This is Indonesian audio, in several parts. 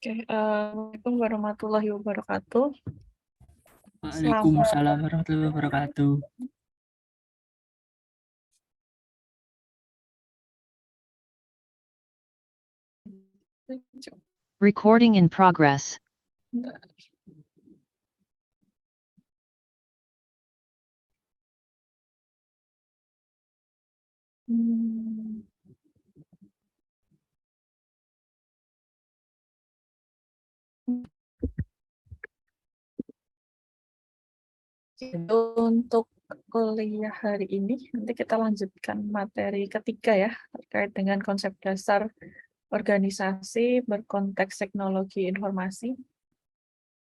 Assalamualaikum warahmatullahi wabarakatuh. Selamat Waalaikumsalam warahmatullahi wabarakatuh. Recording in progress. Untuk kuliah hari ini, nanti kita lanjutkan materi ketiga ya, terkait dengan konsep dasar organisasi berkonteks teknologi informasi.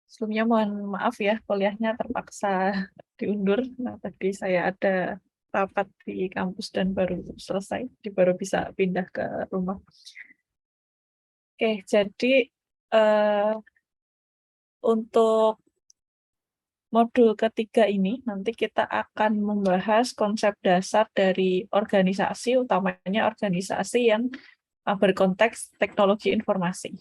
Sebelumnya mohon maaf ya, kuliahnya terpaksa diundur. Nah, tadi saya ada rapat di kampus dan baru selesai, baru bisa pindah ke rumah. Oke, jadi untuk modul ketiga ini, nanti kita akan membahas konsep dasar dari organisasi, utamanya organisasi yang berkonteks teknologi informasi.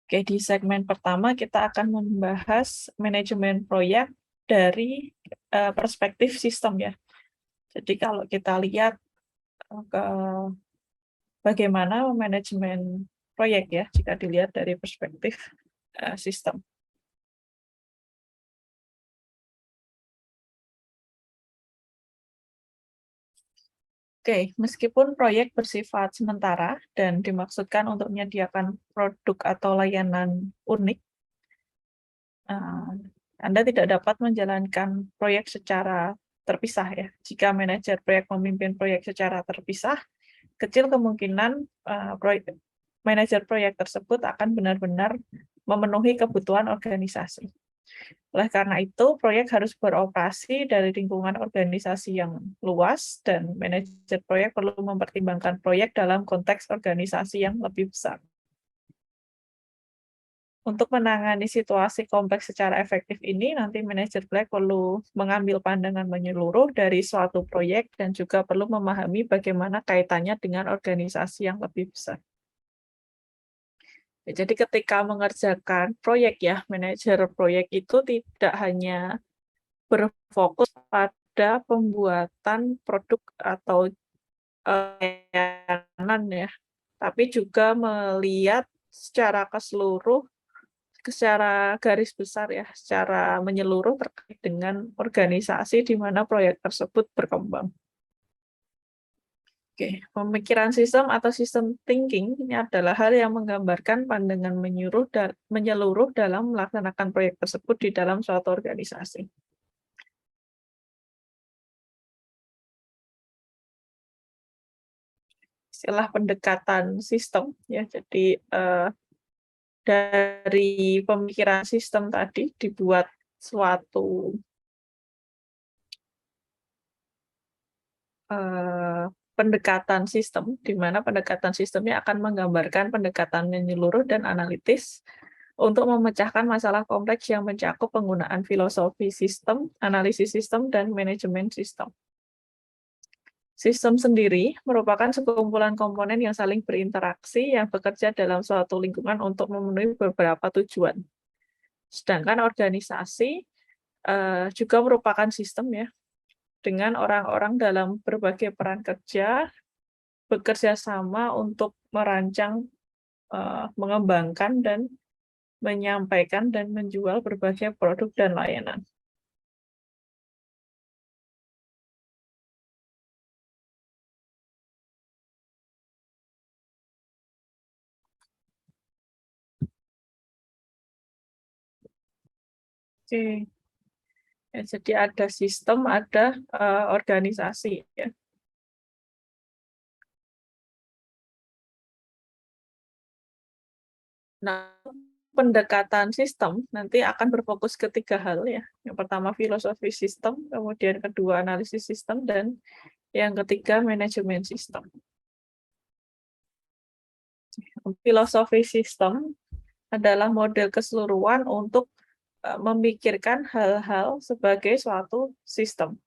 Oke, di segmen pertama kita akan membahas manajemen proyek dari perspektif sistem ya. Jadi kalau kita lihat bagaimana manajemen proyek ya, jika dilihat dari perspektif sistem. Oke, meskipun proyek bersifat sementara dan dimaksudkan untuk menyediakan produk atau layanan unik, Anda tidak dapat menjalankan proyek secara terpisah ya. Jika manajer proyek memimpin proyek secara terpisah, kecil kemungkinan manajer proyek tersebut akan benar-benar memenuhi kebutuhan organisasi. Oleh karena itu, proyek harus beroperasi dari lingkungan organisasi yang luas dan manajer proyek perlu mempertimbangkan proyek dalam konteks organisasi yang lebih besar. Untuk menangani situasi kompleks secara efektif ini, nanti manajer proyek perlu mengambil pandangan menyeluruh dari suatu proyek dan juga perlu memahami bagaimana kaitannya dengan organisasi yang lebih besar. Jadi ketika mengerjakan proyek ya, manajer proyek itu tidak hanya berfokus pada pembuatan produk atau layanan ya, tapi juga melihat secara garis besar ya, secara menyeluruh terkait dengan organisasi di mana proyek tersebut berkembang. Oke, pemikiran sistem atau sistem thinking ini adalah hal yang menggambarkan pandangan menyeluruh dalam melaksanakan proyek tersebut di dalam suatu organisasi. Istilah pendekatan sistem ya, jadi dari pemikiran sistem tadi dibuat suatu pendekatan sistem, di mana pendekatan sistemnya akan menggambarkan pendekatan menyeluruh dan analitis untuk memecahkan masalah kompleks yang mencakup penggunaan filosofi sistem, analisis sistem, dan manajemen sistem. Sistem sendiri merupakan sekumpulan komponen yang saling berinteraksi yang bekerja dalam suatu lingkungan untuk memenuhi beberapa tujuan. Sedangkan organisasi juga merupakan sistem ya, dengan orang-orang dalam berbagai peran kerja bekerja sama untuk merancang, mengembangkan dan menyampaikan dan menjual berbagai produk dan layanan. Oke. Ya, jadi ada sistem, ada organisasi ya. Nah, pendekatan sistem nanti akan berfokus ke 3 hal ya. Yang pertama filosofi sistem, kemudian kedua analisis sistem, dan yang ketiga manajemen sistem. Filosofi sistem adalah model keseluruhan untuk memikirkan hal-hal sebagai suatu sistem.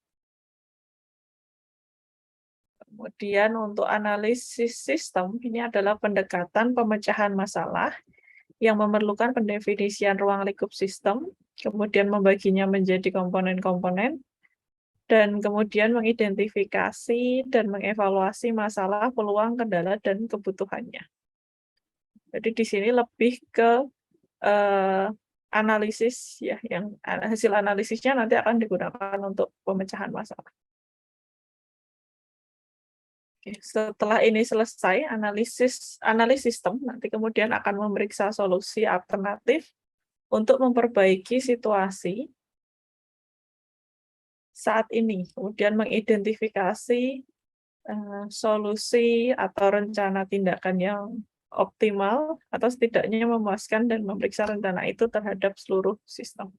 Kemudian untuk analisis sistem, ini adalah pendekatan pemecahan masalah yang memerlukan pendefinisian ruang lingkup sistem, kemudian membaginya menjadi komponen-komponen, dan kemudian mengidentifikasi dan mengevaluasi masalah, peluang, kendala, dan kebutuhannya. Jadi di sini lebih ke analisis ya, yang hasil analisisnya nanti akan digunakan untuk pemecahan masalah. Oke, setelah ini selesai analisis sistem, nanti kemudian akan memeriksa solusi alternatif untuk memperbaiki situasi saat ini, kemudian mengidentifikasi solusi atau rencana tindakan yang optimal atau setidaknya memuaskan dan memeriksa rencana itu terhadap seluruh sistem.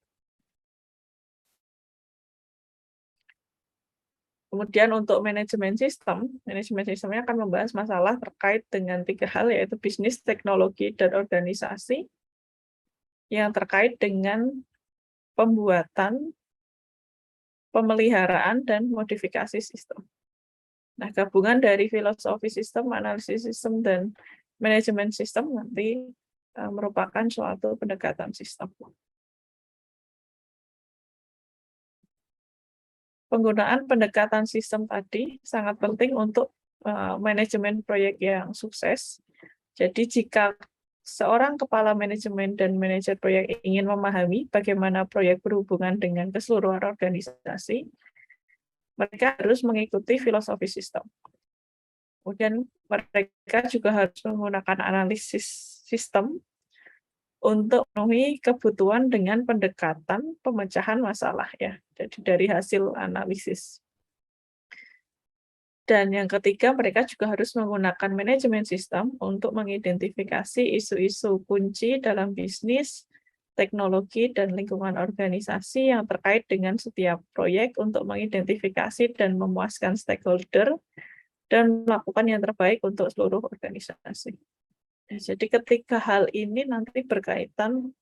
Kemudian untuk manajemen sistemnya akan membahas masalah terkait dengan 3 hal, yaitu bisnis, teknologi, dan organisasi, yang terkait dengan pembuatan, pemeliharaan, dan modifikasi sistem. Nah, gabungan dari filosofi sistem, analisis sistem, dan manajemen sistem nanti merupakan suatu pendekatan sistem. Penggunaan pendekatan sistem tadi sangat penting untuk manajemen proyek yang sukses. Jadi jika seorang kepala manajemen dan manajer proyek ingin memahami bagaimana proyek berhubungan dengan keseluruhan organisasi, mereka harus mengikuti filosofi sistem. Kemudian mereka juga harus menggunakan analisis sistem untuk memenuhi kebutuhan dengan pendekatan pemecahan masalah ya. Jadi dari hasil analisis. Dan yang ketiga, mereka juga harus menggunakan manajemen sistem untuk mengidentifikasi isu-isu kunci dalam bisnis, teknologi, dan lingkungan organisasi yang terkait dengan setiap proyek untuk mengidentifikasi dan memuaskan stakeholder dan melakukan yang terbaik untuk seluruh organisasi. Jadi ketiga hal ini nanti berkaitan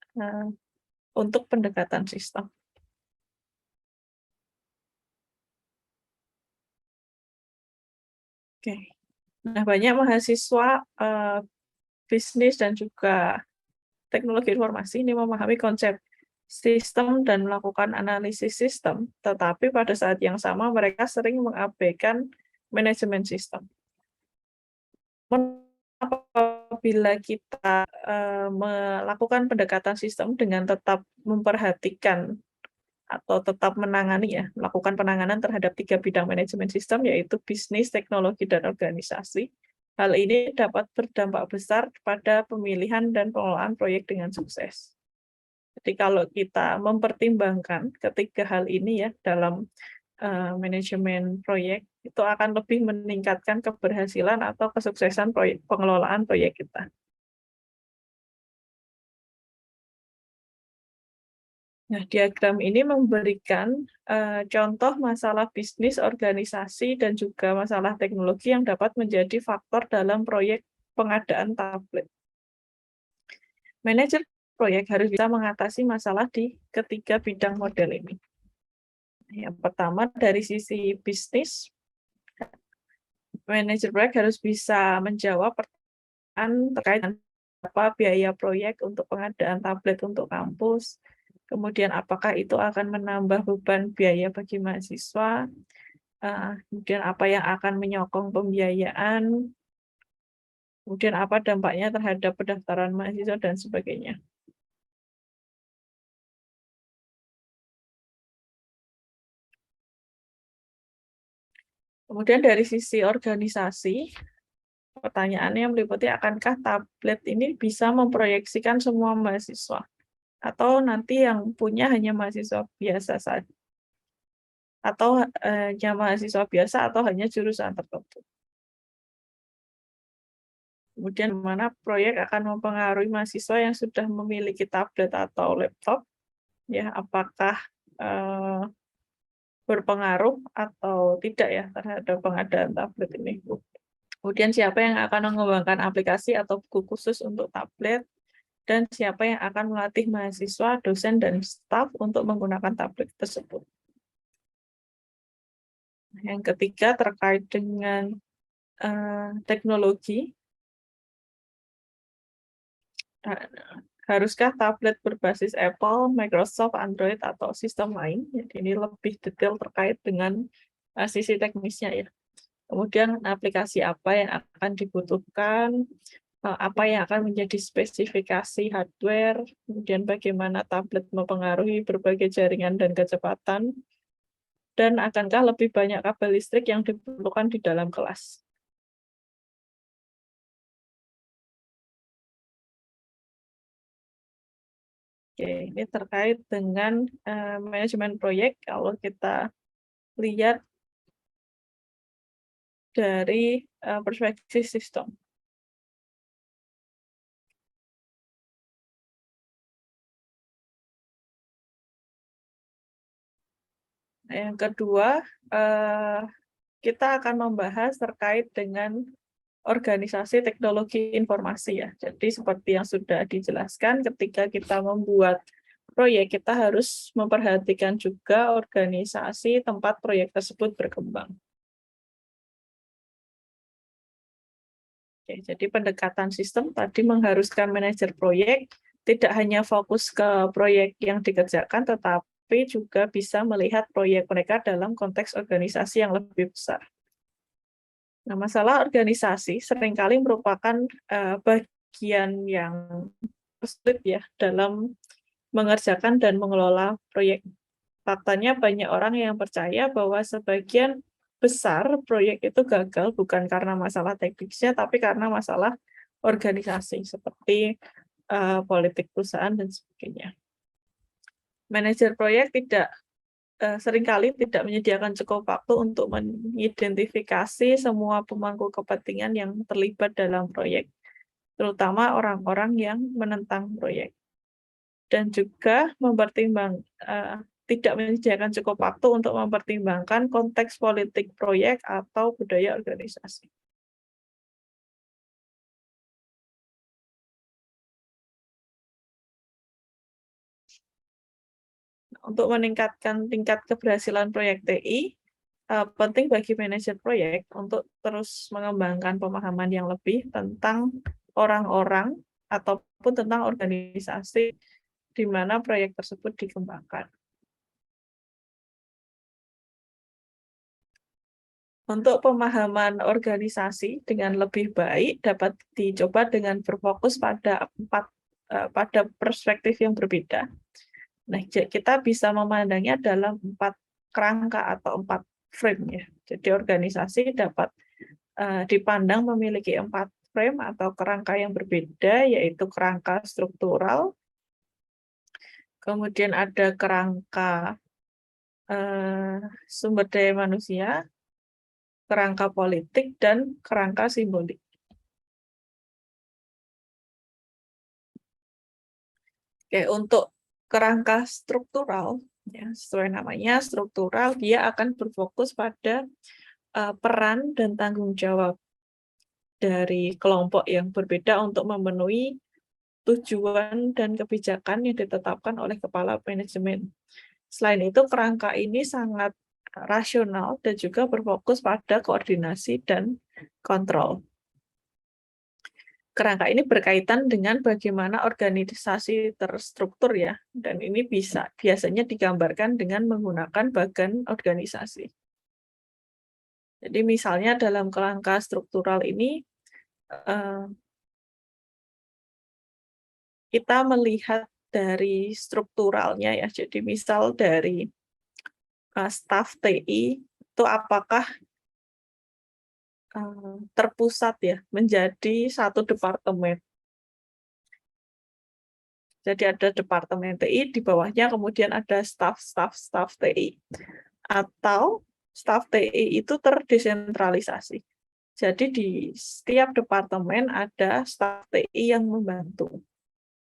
untuk pendekatan sistem. Oke. Nah, banyak mahasiswa bisnis dan juga teknologi informasi ini memahami konsep sistem dan melakukan analisis sistem, tetapi pada saat yang sama mereka sering mengabaikan manajemen sistem. Apabila kita melakukan pendekatan sistem dengan tetap memperhatikan atau tetap menangani ya, melakukan penanganan terhadap 3 bidang manajemen sistem, yaitu bisnis, teknologi, dan organisasi. Hal ini dapat berdampak besar pada pemilihan dan pengelolaan proyek dengan sukses. Jadi kalau kita mempertimbangkan ketiga hal ini ya dalam manajemen proyek, itu akan lebih meningkatkan keberhasilan atau kesuksesan pengelolaan proyek kita. Nah, diagram ini memberikan contoh masalah bisnis, organisasi, dan juga masalah teknologi yang dapat menjadi faktor dalam proyek pengadaan tablet. Manajer proyek harus bisa mengatasi masalah di ketiga bidang model ini. Yang pertama, dari sisi bisnis, manajer proyek harus bisa menjawab pertanyaan terkait dengan berapa biaya proyek untuk pengadaan tablet untuk kampus, kemudian apakah itu akan menambah beban biaya bagi mahasiswa, kemudian apa yang akan menyokong pembiayaan, kemudian apa dampaknya terhadap pendaftaran mahasiswa, dan sebagainya. Kemudian dari sisi organisasi, pertanyaannya meliputi akankah tablet ini bisa memproyeksikan semua mahasiswa? Atau nanti yang punya hanya mahasiswa biasa saja? Atau hanya mahasiswa biasa atau hanya jurusan tertentu? Kemudian mana proyek akan mempengaruhi mahasiswa yang sudah memiliki tablet atau laptop? Ya, apakah berpengaruh atau tidak ya terhadap pengadaan tablet ini? Kemudian siapa yang akan mengembangkan aplikasi atau buku khusus untuk tablet? Dan siapa yang akan melatih mahasiswa, dosen, dan staf untuk menggunakan tablet tersebut? Yang ketiga terkait dengan teknologi. Haruskah tablet berbasis Apple, Microsoft, Android, atau sistem lain? Jadi ini lebih detail terkait dengan sisi teknisnya ya. Kemudian aplikasi apa yang akan dibutuhkan, apa yang akan menjadi spesifikasi hardware, kemudian bagaimana tablet mempengaruhi berbagai jaringan dan kecepatan, dan akankah lebih banyak kabel listrik yang diperlukan di dalam kelas. Oke, ini terkait dengan manajemen proyek. Kalau kita lihat dari perspektif sistem. Yang kedua, kita akan membahas terkait dengan organisasi teknologi informasi ya. Jadi seperti yang sudah dijelaskan, ketika kita membuat proyek, kita harus memperhatikan juga organisasi tempat proyek tersebut berkembang. Oke, jadi pendekatan sistem tadi mengharuskan manajer proyek tidak hanya fokus ke proyek yang dikerjakan, tetapi juga bisa melihat proyek mereka dalam konteks organisasi yang lebih besar. Nah, masalah organisasi seringkali merupakan bagian yang sulit ya dalam mengerjakan dan mengelola proyek. Faktanya banyak orang yang percaya bahwa sebagian besar proyek itu gagal bukan karena masalah teknisnya, tapi karena masalah organisasi seperti politik perusahaan dan sebagainya. Manajer proyek seringkali tidak menyediakan cukup waktu untuk mengidentifikasi semua pemangku kepentingan yang terlibat dalam proyek, terutama orang-orang yang menentang proyek. Dan juga tidak menyediakan cukup waktu untuk mempertimbangkan konteks politik proyek atau budaya organisasi. Untuk meningkatkan tingkat keberhasilan proyek TI, penting bagi manajer proyek untuk terus mengembangkan pemahaman yang lebih tentang orang-orang ataupun tentang organisasi di mana proyek tersebut dikembangkan. Untuk pemahaman organisasi dengan lebih baik dapat dicoba dengan berfokus pada perspektif yang berbeda. Nah, kita bisa memandangnya dalam 4 kerangka atau 4 frame ya. Jadi organisasi dapat dipandang memiliki 4 frame atau kerangka yang berbeda, yaitu kerangka struktural, kemudian ada kerangka sumber daya manusia, kerangka politik, dan kerangka simbolik. Oke, untuk kerangka struktural, ya, sesuai namanya struktural, dia akan berfokus pada peran dan tanggung jawab dari kelompok yang berbeda untuk memenuhi tujuan dan kebijakan yang ditetapkan oleh kepala manajemen. Selain itu, kerangka ini sangat rasional dan juga berfokus pada koordinasi dan kontrol. Kerangka ini berkaitan dengan bagaimana organisasi terstruktur ya, dan ini biasanya digambarkan dengan menggunakan bagan organisasi. Jadi misalnya dalam kerangka struktural ini, kita melihat dari strukturalnya ya, jadi misal dari staf TI itu apakah terpusat ya menjadi satu departemen. Jadi ada departemen TI, di bawahnya kemudian ada staf TI. Atau staf TI itu terdesentralisasi. Jadi di setiap departemen ada staf TI yang membantu.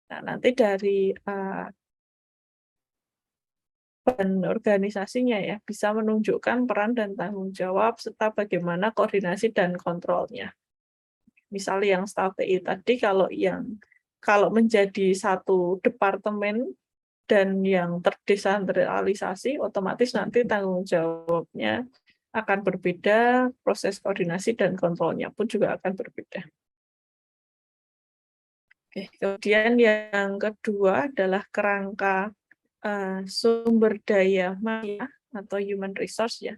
Nah, nanti dari dan organisasinya ya bisa menunjukkan peran dan tanggung jawab serta bagaimana koordinasi dan kontrolnya. Misalnya yang staf TI tadi kalau menjadi satu departemen dan yang terdesentralisasi, otomatis nanti tanggung jawabnya akan berbeda, proses koordinasi dan kontrolnya pun juga akan berbeda. Oke, kemudian yang kedua adalah kerangka sumber daya manusia atau human resource ya.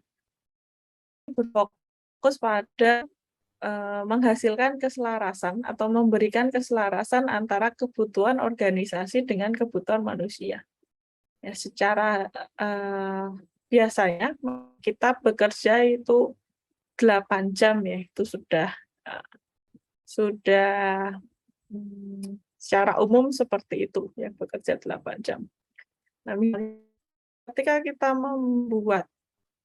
Berfokus pada menghasilkan keselarasan atau memberikan keselarasan antara kebutuhan organisasi dengan kebutuhan manusia. Ya, secara biasanya kita bekerja itu 8 jam ya, itu sudah secara umum seperti itu ya, bekerja 8 jam. Nah, ketika kita membuat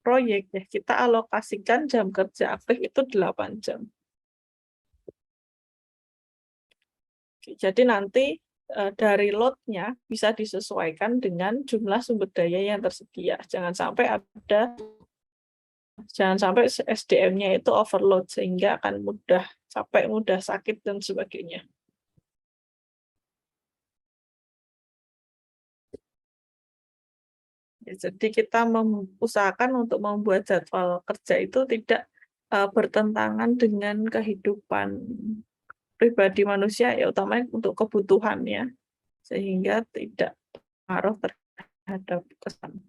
proyek ya, kita alokasikan jam kerja aktif itu 8 jam. Jadi nanti dari load-nya bisa disesuaikan dengan jumlah sumber daya yang tersedia. Jangan sampai SDM-nya itu overload sehingga akan mudah capek, mudah sakit dan sebagainya. Ya, jadi kita usahakan untuk membuat jadwal kerja itu tidak bertentangan dengan kehidupan pribadi manusia, ya utamanya untuk kebutuhannya, sehingga tidak pengaruh terhadap kesan.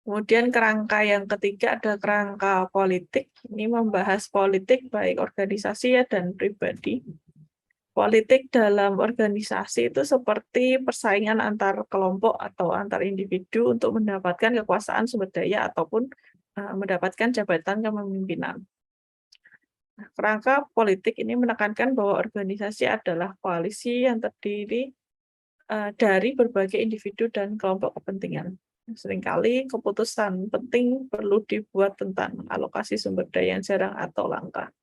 Kemudian kerangka yang ketiga ada kerangka politik. Ini membahas politik baik organisasi ya dan pribadi. Politik dalam organisasi itu seperti persaingan antar kelompok atau antar individu untuk mendapatkan kekuasaan sumber daya ataupun mendapatkan jabatan kepemimpinan. Nah, kerangka politik ini menekankan bahwa organisasi adalah koalisi yang terdiri dari berbagai individu dan kelompok kepentingan. Seringkali keputusan penting perlu dibuat tentang alokasi sumber daya yang jarang atau langka.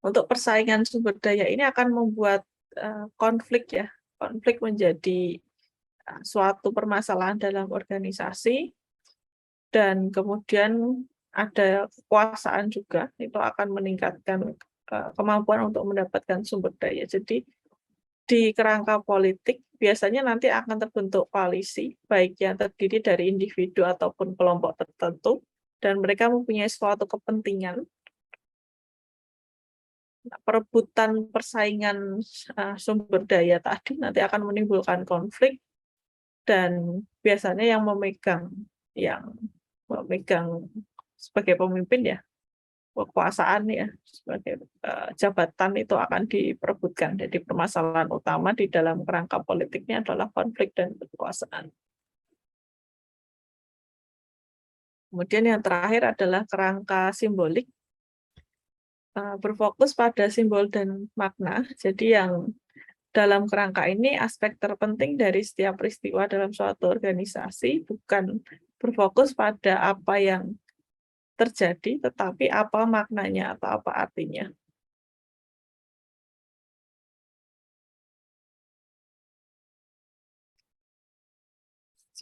Untuk persaingan sumber daya ini akan membuat konflik ya. Konflik menjadi suatu permasalahan dalam organisasi, dan kemudian ada kekuasaan juga, itu akan meningkatkan kemampuan untuk mendapatkan sumber daya. Jadi di kerangka politik biasanya nanti akan terbentuk koalisi, baik yang terdiri dari individu ataupun kelompok tertentu, dan mereka mempunyai suatu kepentingan. Perebutan persaingan sumber daya tadi nanti akan menimbulkan konflik, dan biasanya yang memegang sebagai pemimpin ya, kekuasaan ya, sebagai jabatan itu akan diperebutkan. Jadi permasalahan utama di dalam kerangka politiknya adalah konflik dan kekuasaan. Kemudian yang terakhir adalah kerangka simbolik, berfokus pada simbol dan makna. Jadi yang dalam kerangka ini aspek terpenting dari setiap peristiwa dalam suatu organisasi bukan berfokus pada apa yang terjadi, tetapi apa maknanya atau apa artinya.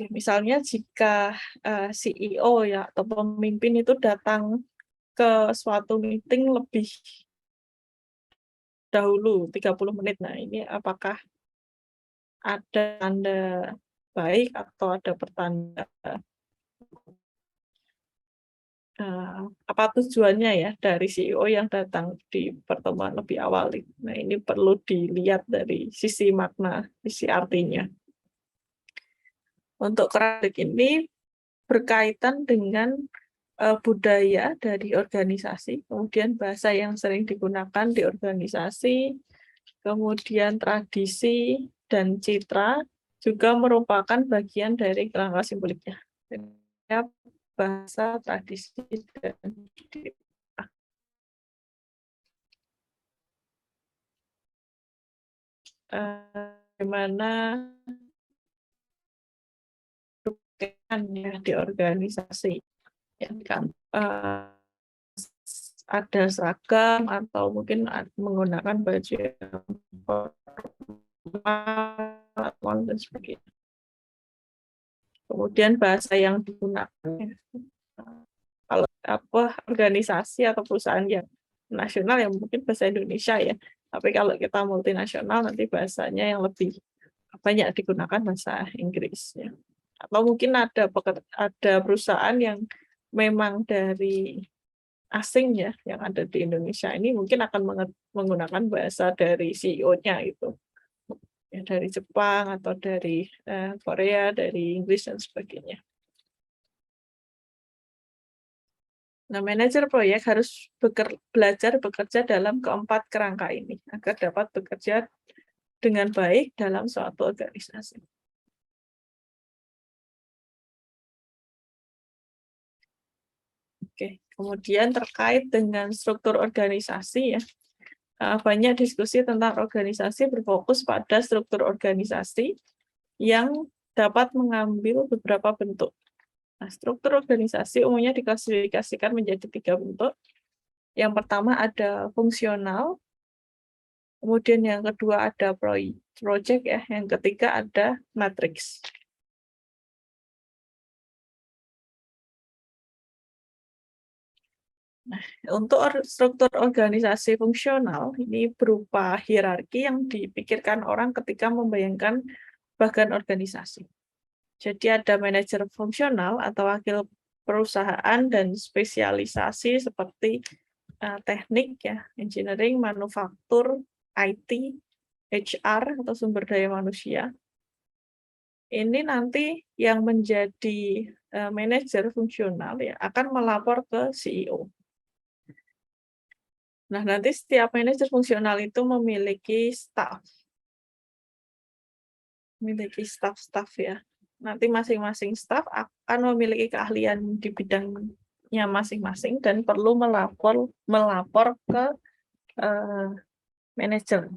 Misalnya jika CEO ya atau pemimpin itu datang ke suatu meeting lebih dahulu 30 menit. Nah, ini apakah ada tanda baik atau ada pertanda apa tujuannya ya dari CEO yang datang di pertemuan lebih awal. Nah, ini perlu dilihat dari sisi makna, sisi artinya. Untuk kerangka ini berkaitan dengan budaya dari organisasi, kemudian bahasa yang sering digunakan di organisasi, kemudian tradisi dan citra juga merupakan bagian dari kerangka simboliknya. Bahasa, tradisi, dan citra. Bagaimana di organisasi ya kan, ada seragam atau mungkin menggunakan baju yang formal dan sebagainya. Kemudian bahasa yang digunakan kalau organisasi atau perusahaan yang nasional yang mungkin bahasa Indonesia ya, tapi kalau kita multinasional nanti bahasanya yang lebih banyak digunakan bahasa Inggris ya. Atau mungkin ada perusahaan yang memang dari asing ya, yang ada di Indonesia ini mungkin akan menggunakan bahasa dari CEO-nya itu. Ya, dari Jepang atau dari Korea, dari Inggris dan sebagainya. Nah, manajer proyek harus belajar bekerja dalam keempat kerangka ini agar dapat bekerja dengan baik dalam suatu organisasi. Oke, kemudian terkait dengan struktur organisasi ya, banyak diskusi tentang organisasi berfokus pada struktur organisasi yang dapat mengambil beberapa bentuk. Nah, struktur organisasi umumnya diklasifikasikan menjadi 3 bentuk. Yang pertama ada fungsional, kemudian yang kedua ada project ya, yang ketiga ada matriks. Nah, untuk struktur organisasi fungsional ini berupa hierarki yang dipikirkan orang ketika membayangkan bagan organisasi. Jadi ada manajer fungsional atau wakil perusahaan dan spesialisasi seperti teknik ya, engineering, manufaktur, IT, HR atau sumber daya manusia. Ini nanti yang menjadi manajer fungsional ya akan melapor ke CEO. Nah, nanti setiap manajer fungsional itu memiliki staff ya. Nanti masing-masing staff akan memiliki keahlian di bidangnya masing-masing dan perlu melapor ke manajer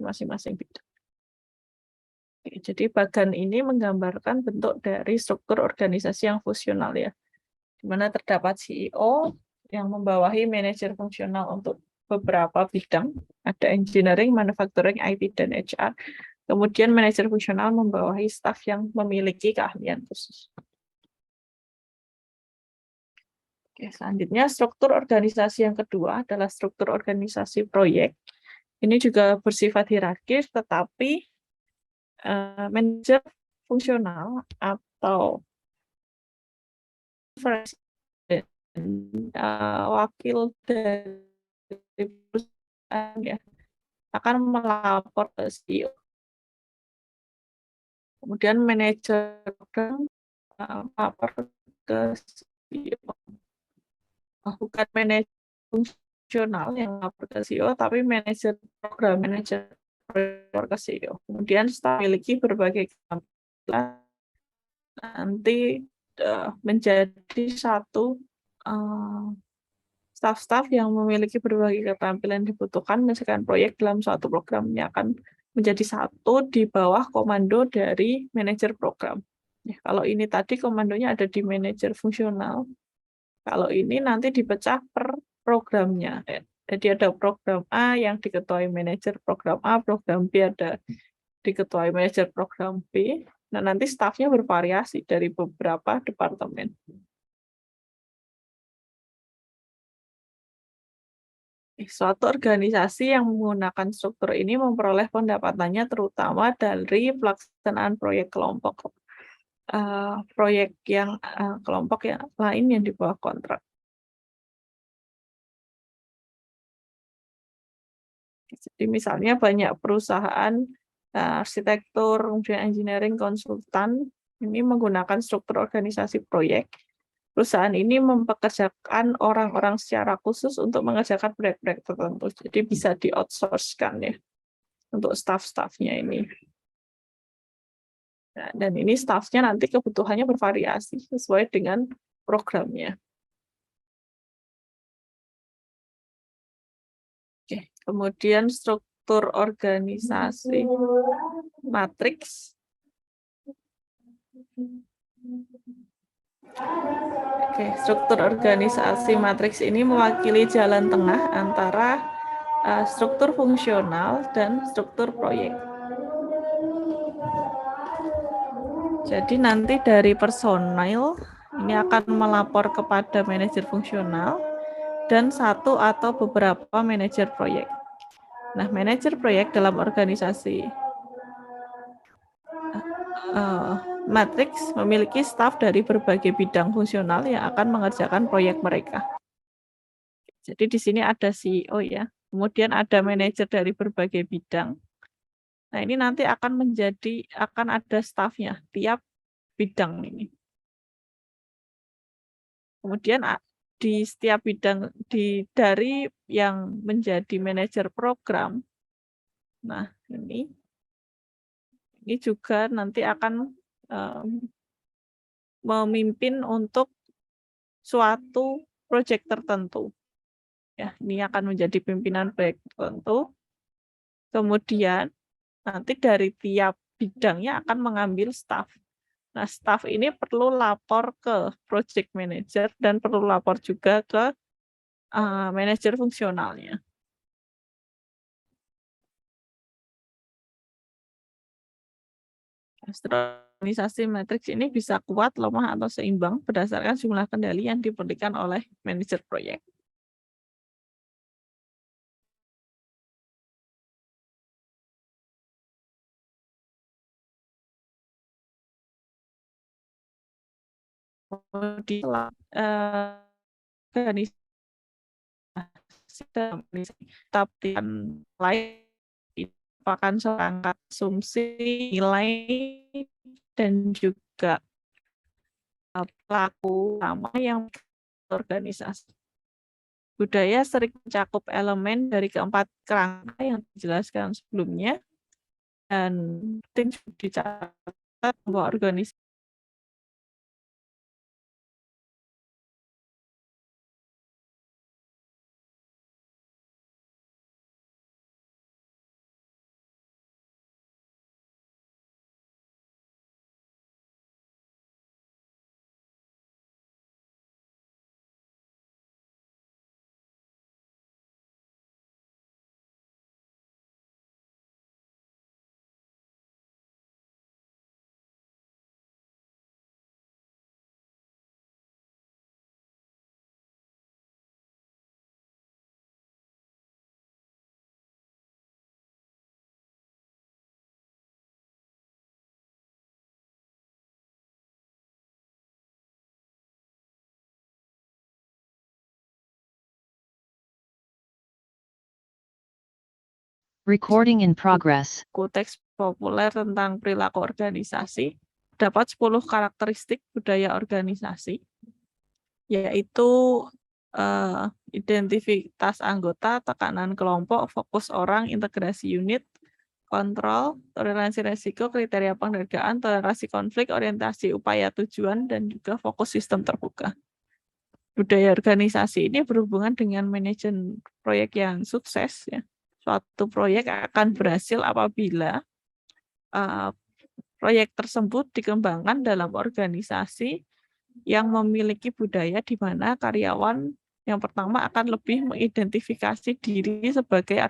masing-masing bidang. Jadi bagan ini menggambarkan bentuk dari struktur organisasi yang fungsional ya, di mana terdapat CEO yang membawahi manajer fungsional untuk beberapa bidang, ada engineering, manufacturing, IT, dan HR. Kemudian manajer fungsional membawahi staf yang memiliki keahlian khusus. Oke, selanjutnya struktur organisasi yang kedua adalah struktur organisasi proyek. Ini juga bersifat hierarkis, tetapi manajer fungsional atau wakil dari perusahaan ya akan melapor ke CEO. Kemudian manajer program melapor ke CEO. Bukan manajer fungsional yang melapor ke CEO, tapi manajer program, manajer melapor ke CEO. Kemudian staf memiliki berbagai keterampilan nanti menjadi satu staf-staf yang memiliki berbagai keterampilan dibutuhkan menyelesaikan proyek dalam suatu program ini akan menjadi satu di bawah komando dari manajer program. Ya, kalau ini tadi komandonya ada di manajer fungsional, kalau ini nanti dipecah per programnya. Jadi ada program A yang diketuai manajer program A, program B ada diketuai manajer program B. Nah, nanti stafnya bervariasi dari beberapa departemen. Suatu organisasi yang menggunakan struktur ini memperoleh pendapatannya terutama dari pelaksanaan proyek kelompok, proyek yang kelompok yang lain yang di bawah kontrak. Jadi misalnya banyak perusahaan arsitektur, kemudian engineering, konsultan, ini menggunakan struktur organisasi proyek. Perusahaan ini mempekerjakan orang-orang secara khusus untuk mengerjakan proyek-proyek tertentu. Jadi bisa di-outsource-kan ya, untuk staff-staffnya ini. Nah, dan ini staffnya nanti kebutuhannya bervariasi sesuai dengan programnya. Oke, kemudian struktur organisasi matriks. Oke, struktur organisasi matriks ini mewakili jalan tengah antara struktur fungsional dan struktur proyek. Jadi nanti dari personil ini akan melapor kepada manajer fungsional dan satu atau beberapa manajer proyek. Nah, manajer proyek dalam organisasi matriks memiliki staf dari berbagai bidang fungsional yang akan mengerjakan proyek mereka. Jadi di sini ada CEO ya, kemudian ada manajer dari berbagai bidang. Nah, ini nanti akan ada stafnya tiap bidang ini. Kemudian di setiap bidang dari yang menjadi manajer program. Nah, ini juga nanti akan memimpin untuk suatu proyek tertentu. Ya, ini akan menjadi pimpinan proyek tertentu. Kemudian nanti dari tiap bidangnya akan mengambil staf. Nah, staf ini perlu lapor ke project manager dan perlu lapor juga ke manajer fungsionalnya. Organisasi matriks ini bisa kuat, lemah, atau seimbang berdasarkan jumlah kendali yang diberikan oleh manajer proyek. Kemudian organisasi taptian lain merupakan serangkaian asumsi, nilai, dan juga pelaku utama yang organisasi. Budaya sering mencakup elemen dari keempat kerangka yang dijelaskan sebelumnya, dan penting dicatat bahwa organisasi Recording in progress. teks populer tentang perilaku organisasi, dapat 10 karakteristik budaya organisasi, yaitu identitas anggota, tekanan kelompok, fokus orang, integrasi unit, kontrol, toleransi resiko, kriteria penghargaan, toleransi konflik, orientasi upaya tujuan, dan juga fokus sistem terbuka. Budaya organisasi ini berhubungan dengan manajemen proyek yang sukses ya. Suatu proyek akan berhasil apabila proyek tersebut dikembangkan dalam organisasi yang memiliki budaya di mana karyawan yang pertama akan lebih mengidentifikasi diri sebagai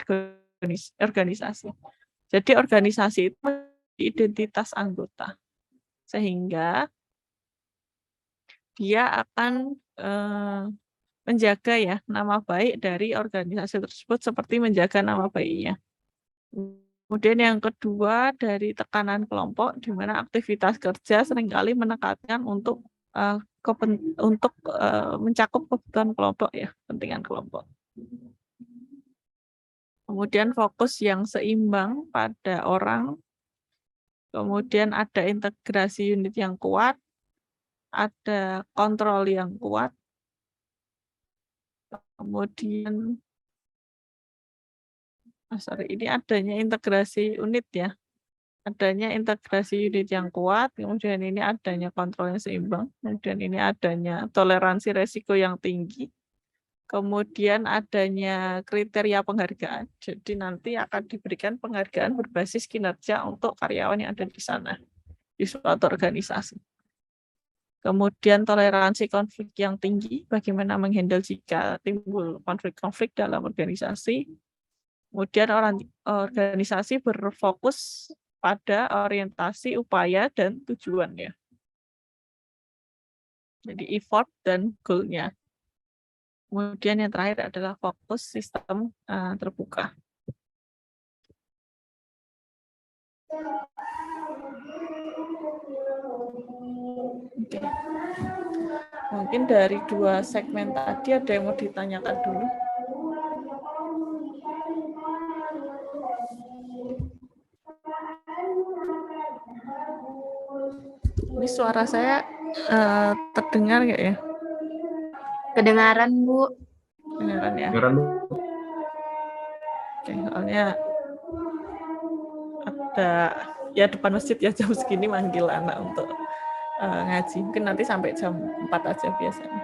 organisasi. Jadi organisasi itu identitas anggota, sehingga dia akan menjaga ya nama baik dari organisasi tersebut seperti menjaga nama baiknya. Kemudian yang kedua dari tekanan kelompok, di mana aktivitas kerja seringkali menekankan untuk mencakup kebutuhan kelompok ya, kepentingan kelompok. Kemudian fokus yang seimbang pada orang, kemudian ada integrasi unit yang kuat, ada kontrol yang kuat, kemudian ini adanya integrasi unit ya, adanya integrasi unit yang kuat, kemudian ini adanya kontrol yang seimbang, kemudian ini adanya toleransi resiko yang tinggi, kemudian adanya kriteria penghargaan. Jadi nanti akan diberikan penghargaan berbasis kinerja untuk karyawan yang ada di sana, di suatu organisasi. Kemudian toleransi konflik yang tinggi, bagaimana menghandle jika timbul konflik-konflik dalam organisasi. Kemudian organisasi berfokus pada orientasi upaya dan tujuannya. Jadi effort dan goal-nya. Kemudian yang terakhir adalah fokus sistem terbuka. Oke. Mungkin dari 2 segmen tadi ada yang mau ditanyakan dulu. Ini suara saya terdengar nggak ya? Kedengaran, Bu. Kedengaran ya? Oke, soalnya ada ya depan masjid ya jam segini manggil anak untuk ngaji. Mungkin nanti sampai jam 4 aja biasanya.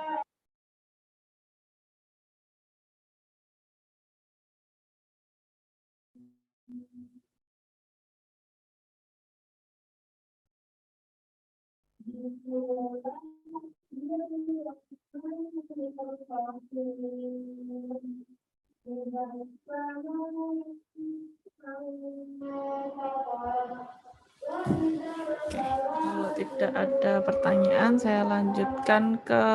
Kalau tidak ada pertanyaan, saya lanjutkan ke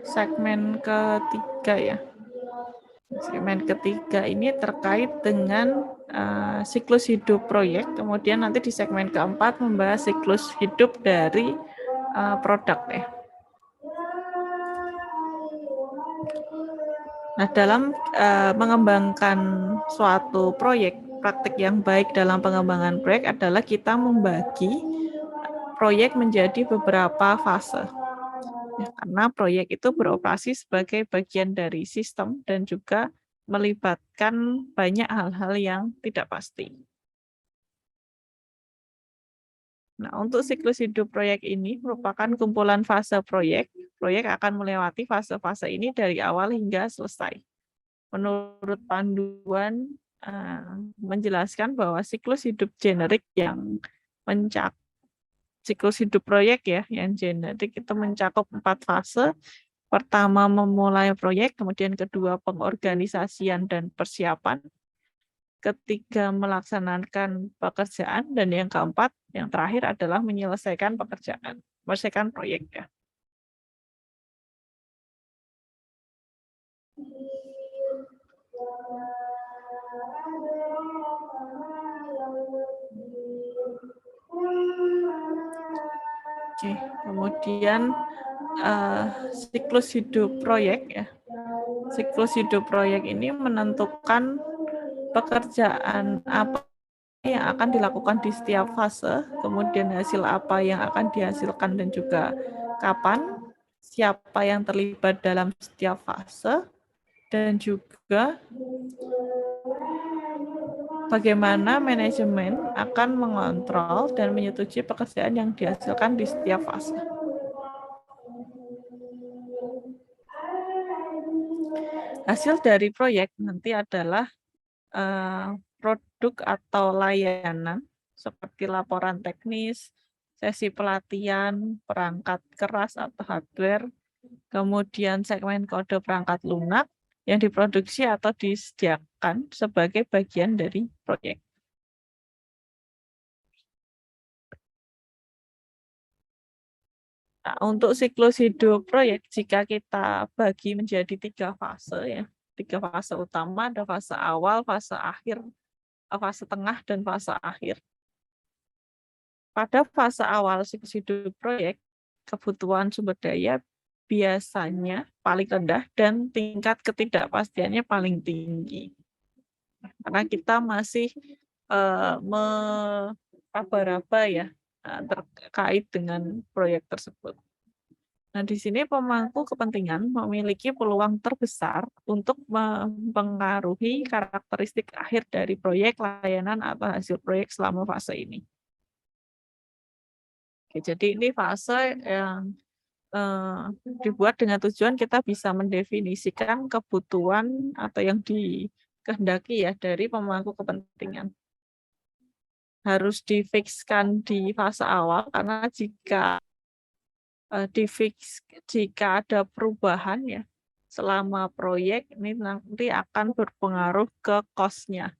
segmen ketiga ya. Segmen ketiga ini terkait dengan siklus hidup proyek. Kemudian nanti di segmen keempat membahas siklus hidup dari produk ya. Nah, dalam mengembangkan suatu proyek, praktik yang baik dalam pengembangan proyek adalah kita membagi proyek menjadi beberapa fase. Ya, karena proyek itu beroperasi sebagai bagian dari sistem dan juga melibatkan banyak hal-hal yang tidak pasti. Nah, untuk siklus hidup proyek ini merupakan kumpulan fase proyek. Proyek akan melewati fase-fase ini dari awal hingga selesai. Menurut panduan menjelaskan bahwa siklus hidup generik yang mencakup siklus hidup proyek ya, yang generik itu mencakup 4 fase. Pertama memulai proyek, kemudian kedua pengorganisasian dan persiapan, ketiga melaksanakan pekerjaan, dan yang keempat, yang terakhir adalah menyelesaikan pekerjaan, menyelesaikan proyek ya. Oke, kemudian siklus hidup proyek ya. Siklus hidup proyek ini menentukan pekerjaan apa yang akan dilakukan di setiap fase, kemudian hasil apa yang akan dihasilkan dan juga kapan, siapa yang terlibat dalam setiap fase, dan juga bagaimana manajemen akan mengontrol dan menyetujui pekerjaan yang dihasilkan di setiap fase. Hasil dari proyek nanti adalah produk atau layanan seperti laporan teknis, sesi pelatihan, perangkat keras atau hardware, kemudian segmen kode perangkat lunak yang diproduksi atau disediakan sebagai bagian dari proyek. Nah, untuk siklus hidup proyek, jika kita bagi menjadi 3 fase ya, 3 fase utama, ada fase awal, fase akhir, fase tengah, dan fase akhir. Pada fase awal siklus hidup proyek, kebutuhan sumber daya biasanya paling rendah dan tingkat ketidakpastiannya paling tinggi. Karena kita masih meraba-raba ya terkait dengan proyek tersebut. Nah, di sini pemangku kepentingan memiliki peluang terbesar untuk mempengaruhi karakteristik akhir dari proyek, layanan, atau hasil proyek selama fase ini. Oke, jadi ini fase yang dibuat dengan tujuan kita bisa mendefinisikan kebutuhan atau yang dikehendaki ya dari pemangku kepentingan. Harus difikskan di fase awal karena jika jika ada perubahan ya selama proyek ini nanti akan berpengaruh ke cost-nya.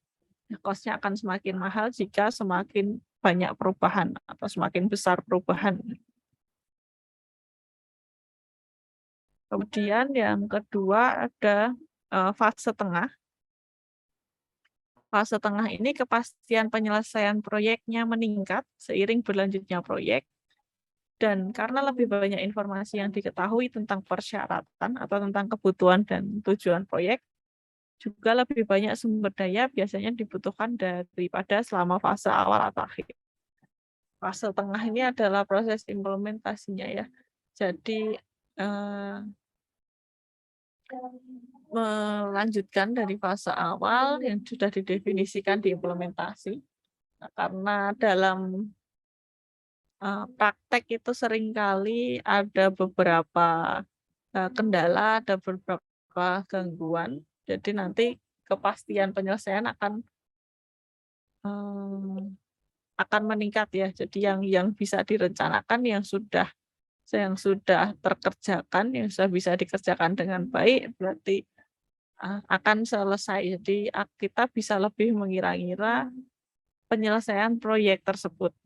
Cost-nya akan semakin mahal jika semakin banyak perubahan atau semakin besar perubahan. Kemudian yang kedua ada fase tengah. Fase tengah ini kepastian penyelesaian proyeknya meningkat seiring berlanjutnya proyek. Dan karena lebih banyak informasi yang diketahui tentang persyaratan atau tentang kebutuhan dan tujuan proyek, juga lebih banyak sumber daya biasanya dibutuhkan daripada selama fase awal atau akhir. Fase tengah ini adalah proses implementasinya ya. Jadi melanjutkan dari fase awal yang sudah didefinisikan di implementasi. Nah, karena dalam praktek itu seringkali ada beberapa kendala, ada beberapa gangguan. Jadi nanti kepastian penyelesaian akan meningkat ya. Jadi yang bisa direncanakan yang sudah terkerjakan, yang sudah bisa dikerjakan dengan baik, berarti akan selesai. Jadi kita bisa lebih mengira-ngira penyelesaian proyek tersebut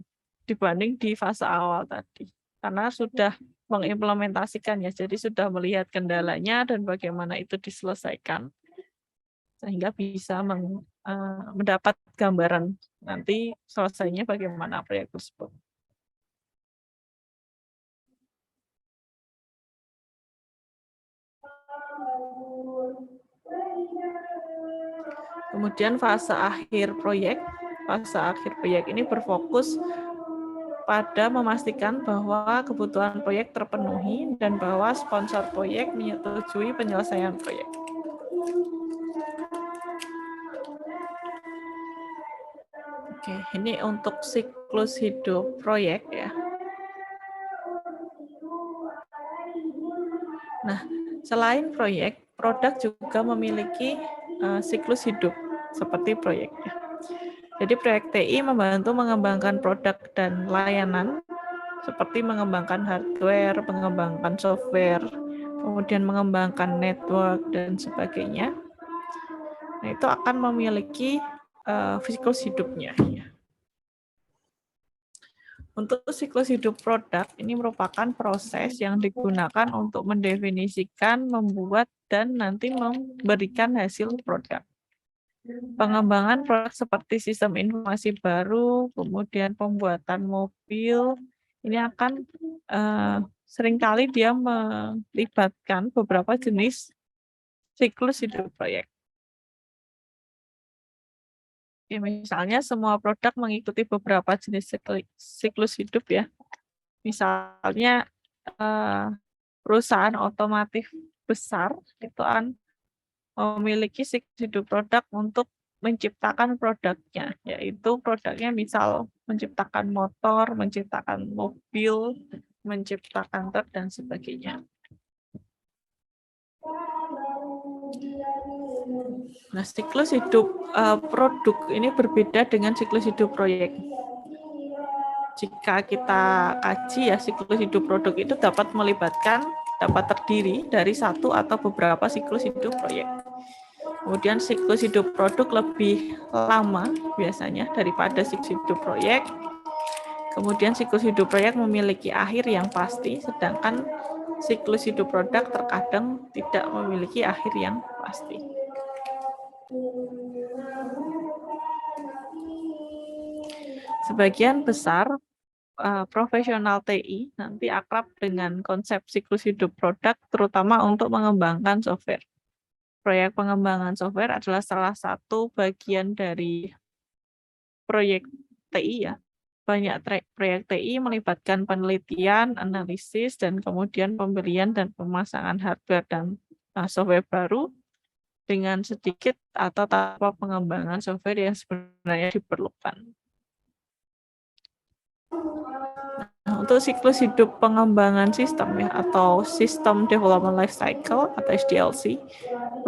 dibanding di fase awal tadi. Karena sudah mengimplementasikan ya, jadi sudah melihat kendalanya dan bagaimana itu diselesaikan. Sehingga bisa mendapat gambaran nanti selesainya bagaimana proyek tersebut. Kemudian fase akhir proyek ini berfokus pada memastikan bahwa kebutuhan proyek terpenuhi dan bahwa sponsor proyek menyetujui penyelesaian proyek. Oke, ini untuk siklus hidup proyek ya. Nah, selain proyek, produk juga memiliki siklus hidup seperti proyeknya. Jadi proyek TI membantu mengembangkan produk dan layanan seperti mengembangkan hardware, mengembangkan software, kemudian mengembangkan network dan sebagainya. Nah, itu akan memiliki siklus hidupnya. Untuk siklus hidup produk, ini merupakan proses yang digunakan untuk mendefinisikan, membuat, dan nanti memberikan hasil produk. Pengembangan produk seperti sistem informasi baru, kemudian pembuatan mobil, ini akan seringkali dia melibatkan beberapa jenis siklus hidup proyek. Ya, misalnya semua produk mengikuti beberapa jenis siklus hidup ya. Misalnya perusahaan otomotif besar itu memiliki siklus hidup produk untuk menciptakan produknya, yaitu produknya misal menciptakan motor, menciptakan mobil, menciptakan truk dan sebagainya. Nah, siklus hidup produk ini berbeda dengan siklus hidup proyek. Jika kita kaji ya, siklus hidup produk itu dapat terdiri dari satu atau beberapa siklus hidup proyek. Kemudian siklus hidup produk lebih lama biasanya daripada siklus hidup proyek. Kemudian siklus hidup proyek memiliki akhir yang pasti, sedangkan siklus hidup produk terkadang tidak memiliki akhir yang pasti. Sebagian besar profesional TI nanti akrab dengan konsep siklus hidup produk, terutama untuk mengembangkan software. Proyek pengembangan software adalah salah satu bagian dari proyek TI ya. Banyak proyek TI melibatkan penelitian, analisis, dan kemudian pembelian dan pemasangan hardware dan software baru dengan sedikit atau tanpa pengembangan software yang sebenarnya diperlukan. Nah, untuk siklus hidup pengembangan sistem ya, atau System Development Life Cycle atau SDLC,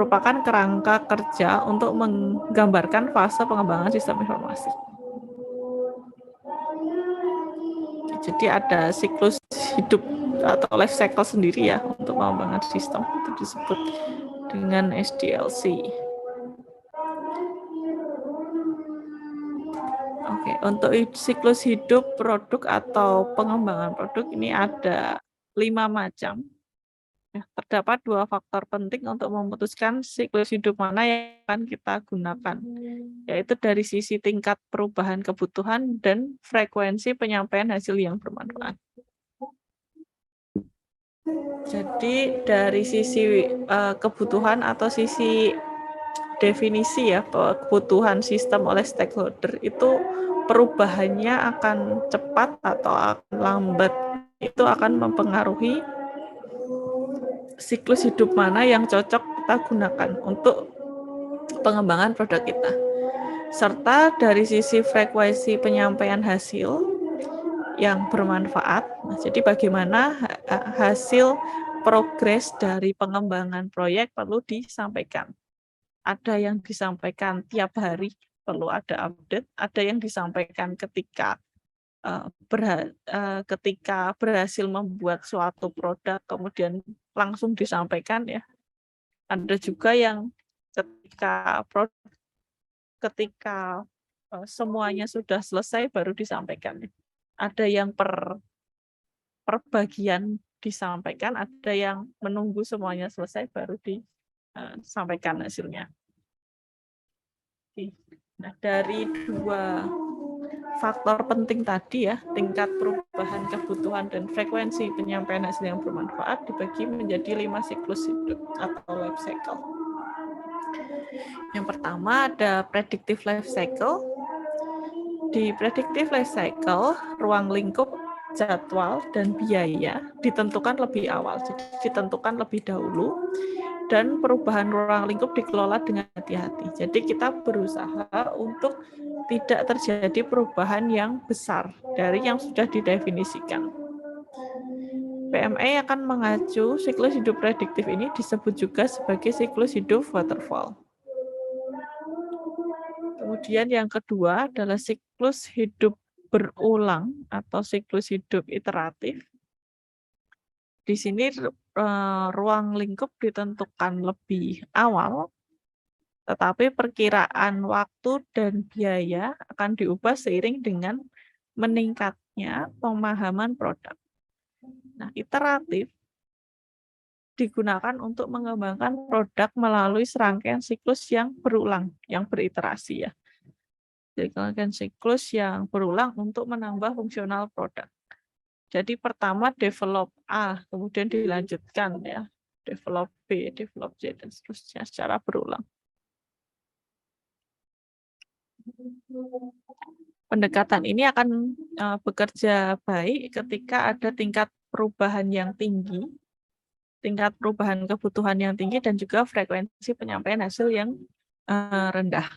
merupakan kerangka kerja untuk menggambarkan fase pengembangan sistem informasi. Jadi ada siklus hidup atau life cycle sendiri ya untuk pengembangan sistem, itu disebut dengan SDLC. Oke, untuk siklus hidup produk atau pengembangan produk ini ada 5 macam. Ya, terdapat 2 faktor penting untuk memutuskan siklus hidup mana yang akan kita gunakan, yaitu dari sisi tingkat perubahan kebutuhan dan frekuensi penyampaian hasil yang bermanfaat. Jadi dari sisi kebutuhan atau sisi definisi ya, bahwa kebutuhan sistem oleh stakeholder itu perubahannya akan cepat atau akan lambat, itu akan mempengaruhi siklus hidup mana yang cocok kita gunakan untuk pengembangan produk kita. Serta dari sisi frekuensi penyampaian hasil yang bermanfaat. Nah, jadi bagaimana hasil progres dari pengembangan proyek perlu disampaikan. Ada yang disampaikan tiap hari, perlu ada update. Ada yang disampaikan ketika ketika berhasil membuat suatu produk, kemudian langsung disampaikan ya. Ada juga yang ketika semuanya sudah selesai baru disampaikan. Ada yang per bagian disampaikan, ada yang menunggu semuanya selesai baru disampaikan hasilnya. Nah, dari dua faktor penting tadi ya, tingkat perubahan kebutuhan dan frekuensi penyampaian hasil yang bermanfaat dibagi menjadi 5 siklus hidup atau life cycle. Yang pertama ada predictive life cycle. Di predictive life cycle, ruang lingkup, jadwal, dan biaya ditentukan lebih awal, jadi ditentukan lebih dahulu, dan perubahan ruang lingkup dikelola dengan hati-hati. Jadi kita berusaha untuk tidak terjadi perubahan yang besar dari yang sudah didefinisikan. PMA akan mengacu siklus hidup prediktif ini disebut juga sebagai siklus hidup waterfall. Kemudian yang kedua adalah siklus hidup berulang atau siklus hidup iteratif. Di sini ruang lingkup ditentukan lebih awal, tetapi perkiraan waktu dan biaya akan diubah seiring dengan meningkatnya pemahaman produk. Nah, iteratif digunakan untuk mengembangkan produk melalui serangkaian siklus yang berulang, yang beriterasi ya. Jadi serangkaian siklus yang berulang untuk menambah fungsional produk. Jadi pertama develop A, kemudian dilanjutkan ya, develop B, develop C, dan seterusnya secara berulang. Pendekatan ini akan bekerja baik ketika ada tingkat perubahan yang tinggi, tingkat perubahan kebutuhan yang tinggi, dan juga frekuensi penyampaian hasil yang rendah.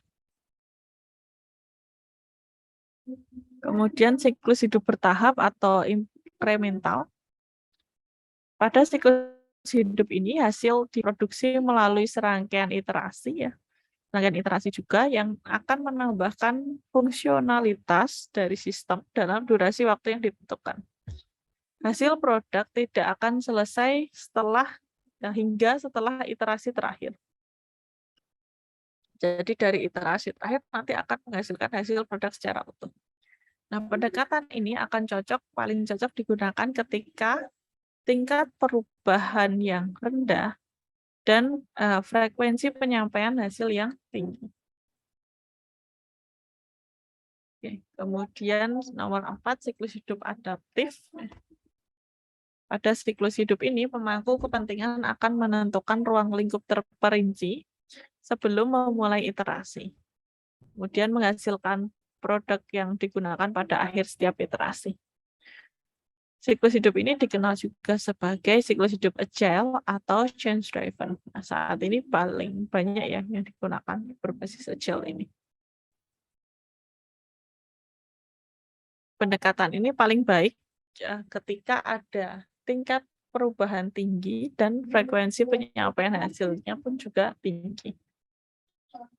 Kemudian siklus hidup bertahap atau inkremental. Pada siklus hidup ini hasil diproduksi melalui serangkaian iterasi ya. Serangkaian iterasi juga yang akan menambahkan fungsionalitas dari sistem dalam durasi waktu yang ditentukan. Hasil produk tidak akan selesai hingga setelah iterasi terakhir. Jadi dari iterasi terakhir nanti akan menghasilkan hasil produk secara utuh. Nah, pendekatan ini akan paling cocok digunakan ketika tingkat perubahan yang rendah dan frekuensi penyampaian hasil yang tinggi. Oke, kemudian nomor 4, siklus hidup adaptif. Pada siklus hidup ini, pemangku kepentingan akan menentukan ruang lingkup terperinci sebelum memulai iterasi. Kemudian menghasilkan produk yang digunakan pada akhir setiap iterasi. Siklus hidup ini dikenal juga sebagai siklus hidup agile atau change driven. Nah, saat ini paling banyak ya yang digunakan berbasis agile ini. Pendekatan ini paling baik ketika ada tingkat perubahan tinggi dan frekuensi penyampaian hasilnya pun juga tinggi.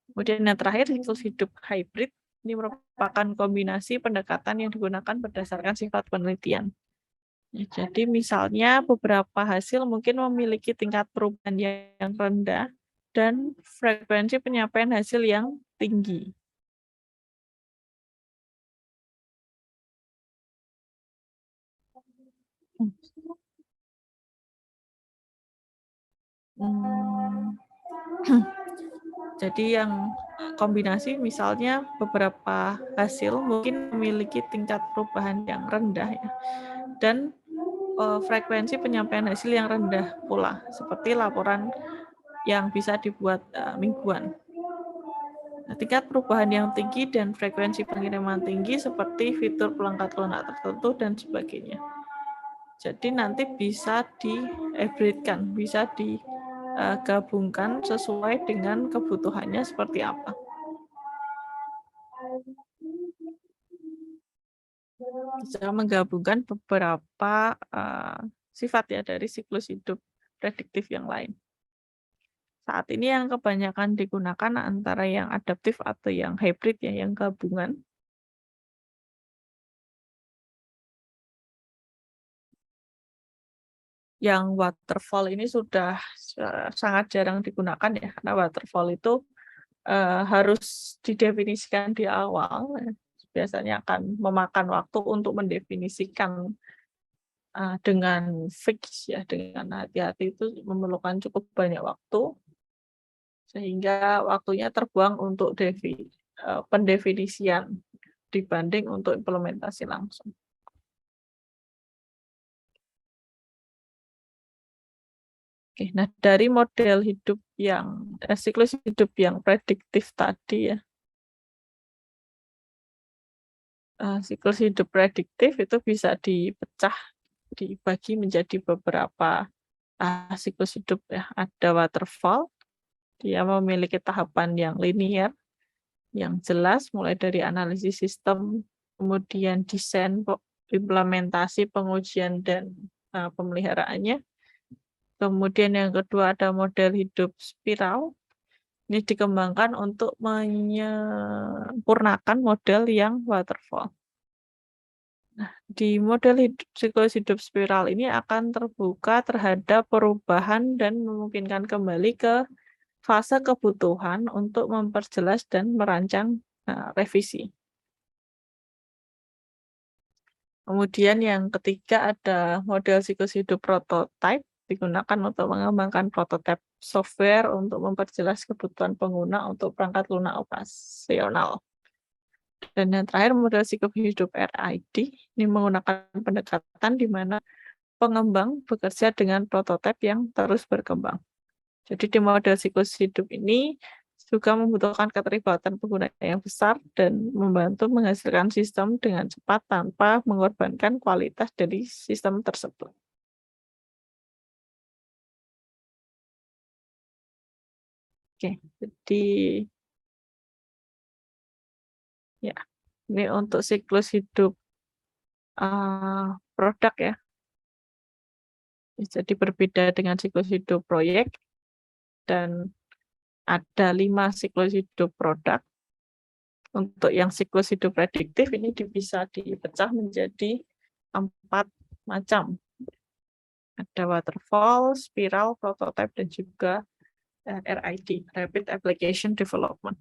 Kemudian yang terakhir, siklus hidup hybrid. Ini merupakan kombinasi pendekatan yang digunakan berdasarkan sifat penelitian. Ya, jadi misalnya beberapa hasil mungkin memiliki tingkat perubahan yang rendah dan frekuensi penyampaian hasil yang tinggi. Jadi yang kombinasi misalnya beberapa hasil mungkin memiliki tingkat perubahan yang rendah ya, dan frekuensi penyampaian hasil yang rendah pula, seperti laporan yang bisa dibuat mingguan. Nah, tingkat perubahan yang tinggi dan frekuensi pengiriman tinggi seperti fitur pelengkap lunak tertentu dan sebagainya. Jadi nanti bisa dihybridkan, bisa digabungkan sesuai dengan kebutuhannya seperti apa. Bisa menggabungkan beberapa sifat ya dari siklus hidup prediktif yang lain. Saat ini yang kebanyakan digunakan antara yang adaptif atau yang hybrid ya, yang gabungan. Yang waterfall ini sudah sangat jarang digunakan ya, karena waterfall itu harus didefinisikan di awal. Biasanya akan memakan waktu untuk mendefinisikan dengan fix ya, dengan hati-hati itu memerlukan cukup banyak waktu, sehingga waktunya terbuang untuk pendefinisian dibanding untuk implementasi langsung. Oke, nah dari model hidup yang siklus hidup yang prediktif tadi ya, siklus hidup prediktif itu bisa dibagi menjadi beberapa siklus hidup ya. Ada waterfall, dia memiliki tahapan yang linear, yang jelas mulai dari analisis sistem, kemudian desain, implementasi, pengujian, dan pemeliharaannya. Kemudian yang kedua ada model hidup spiral. Ini dikembangkan untuk menyempurnakan model yang waterfall. Nah, di model siklus hidup spiral ini akan terbuka terhadap perubahan dan memungkinkan kembali ke fase kebutuhan untuk memperjelas dan merancang revisi. Kemudian yang ketiga ada model siklus hidup prototype, digunakan untuk mengembangkan prototipe software untuk memperjelas kebutuhan pengguna untuk perangkat lunak operasional. Dan yang terakhir model siklus hidup RID, ini menggunakan pendekatan di mana pengembang bekerja dengan prototipe yang terus berkembang. Jadi di model siklus hidup ini juga membutuhkan keterlibatan pengguna yang besar dan membantu menghasilkan sistem dengan cepat tanpa mengorbankan kualitas dari sistem tersebut. Oke, jadi ya ini untuk siklus hidup produk ya. Jadi berbeda dengan siklus hidup proyek dan ada 5 siklus hidup produk. Untuk yang siklus hidup prediktif ini bisa dipecah menjadi 4 macam. Ada waterfall, spiral, prototype, dan juga RID, Rapid Application Development.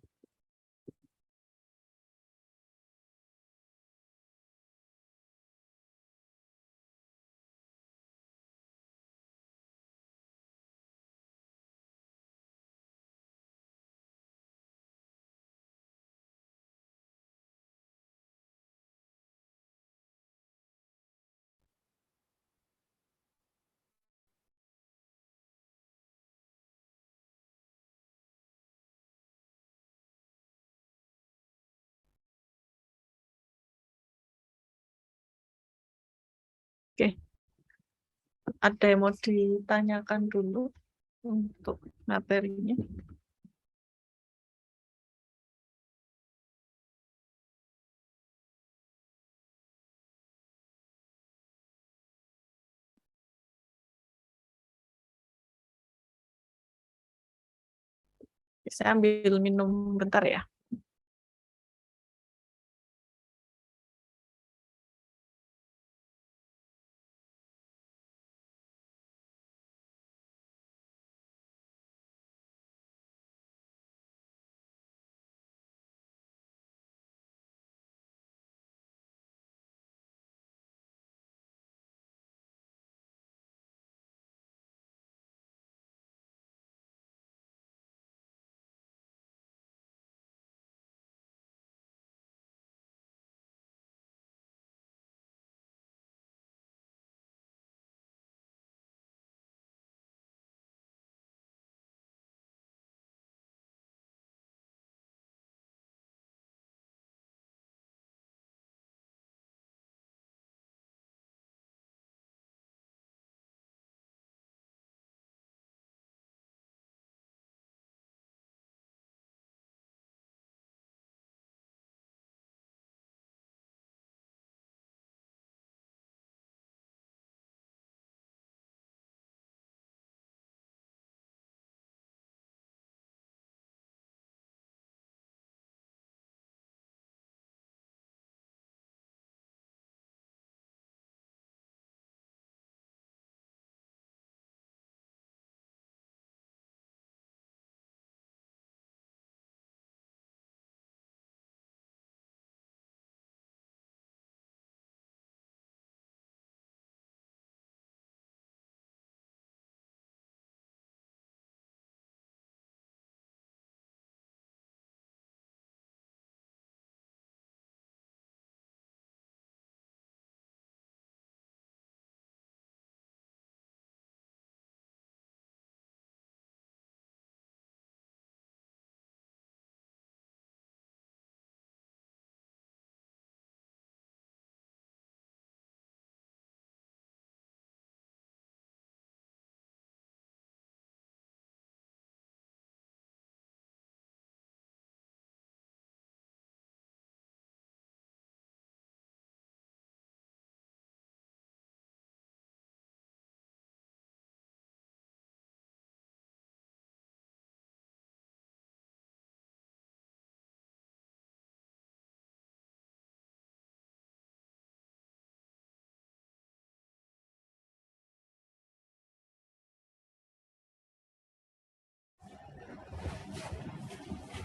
Oke, ada yang mau ditanyakan dulu untuk materinya? Saya ambil minum bentar ya.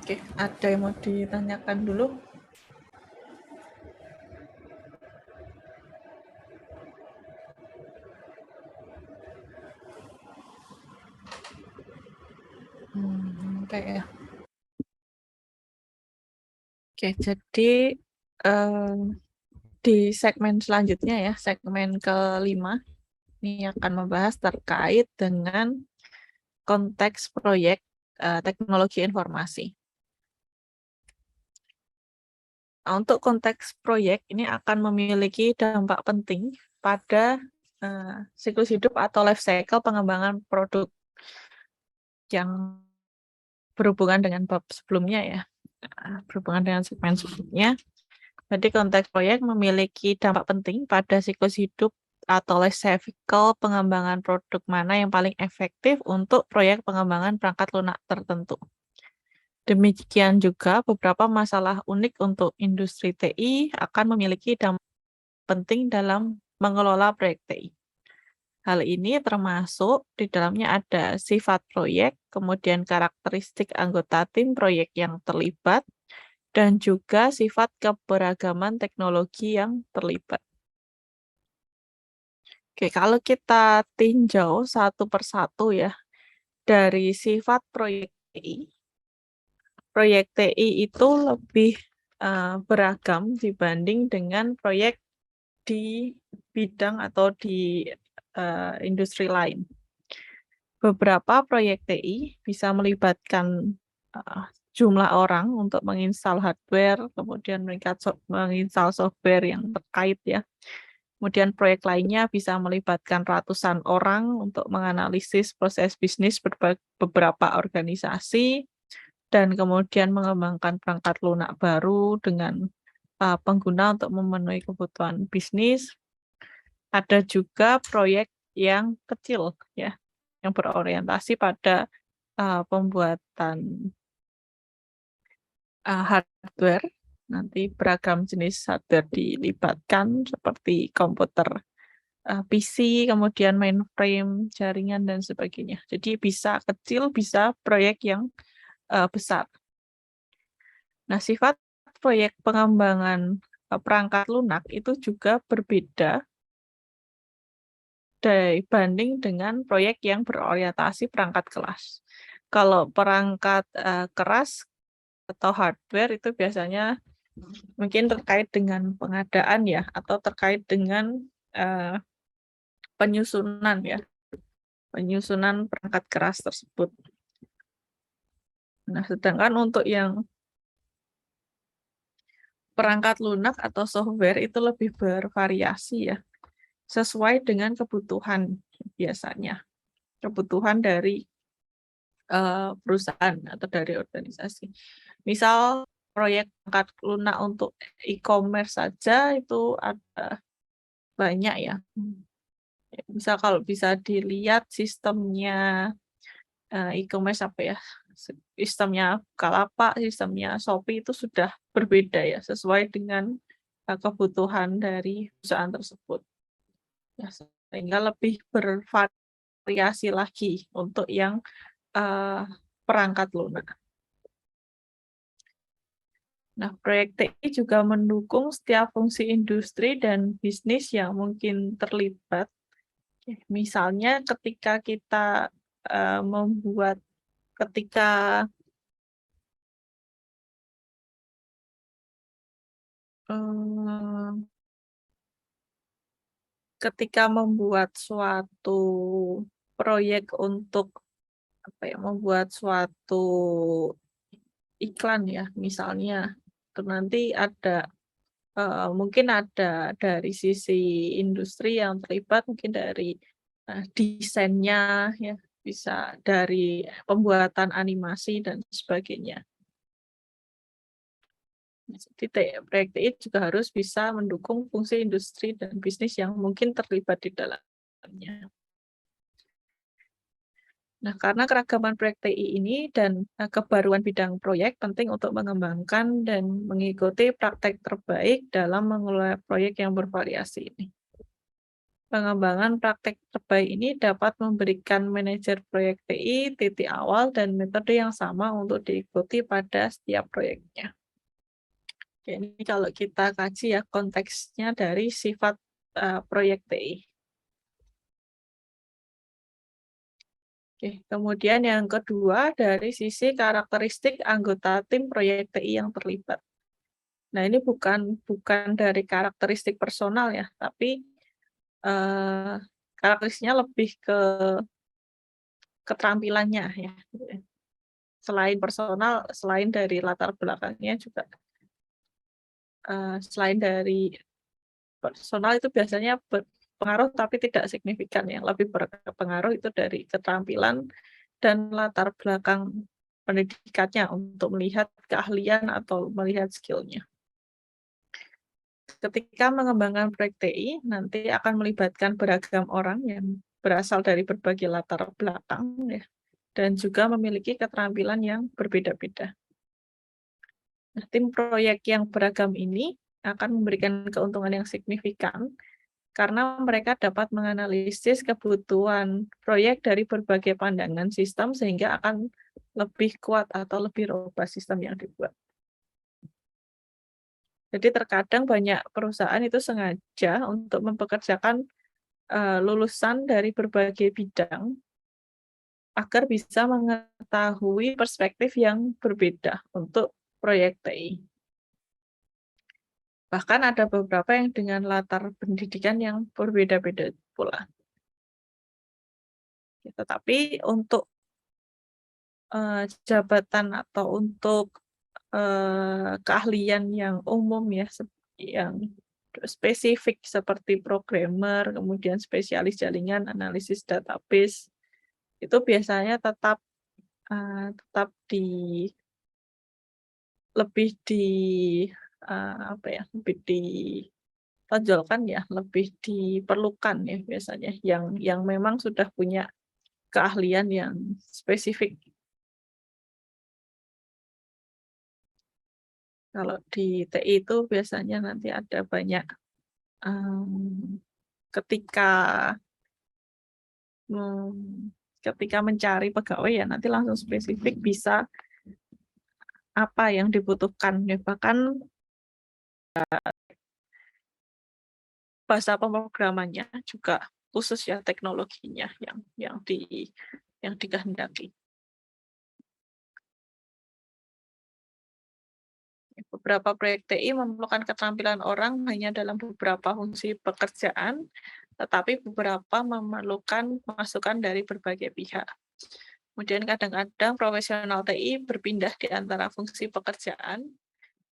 Oke, ada yang mau ditanyakan dulu? Oke ya. Oke, jadi di segmen selanjutnya ya, segmen kelima, ini akan membahas terkait dengan konteks proyek teknologi informasi. Nah, untuk konteks proyek ini akan memiliki dampak penting pada siklus hidup atau life cycle pengembangan produk yang berhubungan dengan bab sebelumnya ya, berhubungan dengan segmen sebelumnya. Jadi konteks proyek memiliki dampak penting pada siklus hidup atau life cycle pengembangan produk mana yang paling efektif untuk proyek pengembangan perangkat lunak tertentu. Demikian juga beberapa masalah unik untuk industri TI akan memiliki dampak penting dalam mengelola proyek TI. Hal ini termasuk di dalamnya ada sifat proyek, kemudian karakteristik anggota tim proyek yang terlibat, dan juga sifat keberagaman teknologi yang terlibat. Oke, kalau kita tinjau satu persatu ya, dari sifat proyek TI itu lebih beragam dibanding dengan proyek di bidang atau di industri lain. Beberapa proyek TI bisa melibatkan jumlah orang untuk menginstal hardware, kemudian menginstal software yang terkait ya. Kemudian proyek lainnya bisa melibatkan ratusan orang untuk menganalisis proses bisnis beberapa organisasi, dan kemudian mengembangkan perangkat lunak baru dengan pengguna untuk memenuhi kebutuhan bisnis. Ada juga proyek yang kecil ya, yang berorientasi pada pembuatan hardware. Nanti beragam jenis hardware dilibatkan seperti komputer PC, kemudian mainframe, jaringan, dan sebagainya. Jadi bisa kecil, bisa proyek yang besar. Nah, sifat proyek pengembangan perangkat lunak itu juga berbeda dibanding dengan proyek yang berorientasi perangkat kelas. Kalau perangkat keras atau hardware itu biasanya mungkin terkait dengan pengadaan ya, atau terkait dengan penyusunan ya, penyusunan perangkat keras tersebut. Nah, sedangkan untuk yang perangkat lunak atau software itu lebih bervariasi ya, sesuai dengan kebutuhan biasanya, kebutuhan dari perusahaan atau dari organisasi. Misal proyek perangkat lunak untuk e-commerce saja itu ada banyak ya. Misal kalau bisa dilihat sistemnya e-commerce apa ya, sistemnya Bukalapak, sistemnya Shopee itu sudah berbeda ya, sesuai dengan kebutuhan dari perusahaan tersebut. Ya, sehingga lebih bervariasi lagi untuk yang perangkat lunak. Nah, proyek TI juga mendukung setiap fungsi industri dan bisnis yang mungkin terlibat. Misalnya ketika kita ketika membuat suatu proyek untuk membuat suatu iklan ya, misalnya, itu nanti ada mungkin ada dari sisi industri yang terlibat, mungkin dari desainnya ya, bisa dari pembuatan animasi dan sebagainya. Jadi proyek TI juga harus bisa mendukung fungsi industri dan bisnis yang mungkin terlibat di dalamnya. Nah, karena keragaman proyek TI ini dan kebaruan bidang proyek penting untuk mengembangkan dan mengikuti praktek terbaik dalam mengelola proyek yang bervariasi ini. Pengembangan praktek terbaik ini dapat memberikan manajer proyek TI titik awal dan metode yang sama untuk diikuti pada setiap proyeknya. Oke, ini kalau kita kaji ya konteksnya dari sifat proyek TI. Oke, kemudian yang kedua dari sisi karakteristik anggota tim proyek TI yang terlibat. Nah, ini bukan dari karakteristik personal ya, tapi karakteristiknya lebih ke keterampilannya ya. Selain personal, selain dari latar belakangnya juga, selain dari personal itu biasanya berpengaruh tapi tidak signifikan, yang lebih berpengaruh itu dari keterampilan dan latar belakang pendidikannya untuk melihat keahlian atau melihat skill-nya. Ketika mengembangkan proyek TI, nanti akan melibatkan beragam orang yang berasal dari berbagai latar belakang ya, dan juga memiliki keterampilan yang berbeda-beda. Nah, tim proyek yang beragam ini akan memberikan keuntungan yang signifikan karena mereka dapat menganalisis kebutuhan proyek dari berbagai pandangan sistem sehingga akan lebih kuat atau lebih robust sistem yang dibuat. Jadi terkadang banyak perusahaan itu sengaja untuk mempekerjakan lulusan dari berbagai bidang agar bisa mengetahui perspektif yang berbeda untuk proyek TI. Bahkan ada beberapa yang dengan latar pendidikan yang berbeda-beda pula. Tetapi untuk jabatan atau untuk keahlian yang umum ya, yang spesifik seperti programmer, kemudian spesialis jaringan, analisis database, itu biasanya tetap lebih ditonjolkan ya, lebih diperlukan ya biasanya yang memang sudah punya keahlian yang spesifik. Kalau di TI itu biasanya nanti ada banyak, ketika ketika mencari pegawai ya nanti langsung spesifik bisa apa yang dibutuhkan ya, bahkan bahasa pemrogramannya juga khusus ya teknologinya yang dikehendaki. Beberapa proyek TI memerlukan keterampilan orang hanya dalam beberapa fungsi pekerjaan, tetapi beberapa memerlukan masukan dari berbagai pihak. Kemudian kadang-kadang profesional TI berpindah di antara fungsi pekerjaan,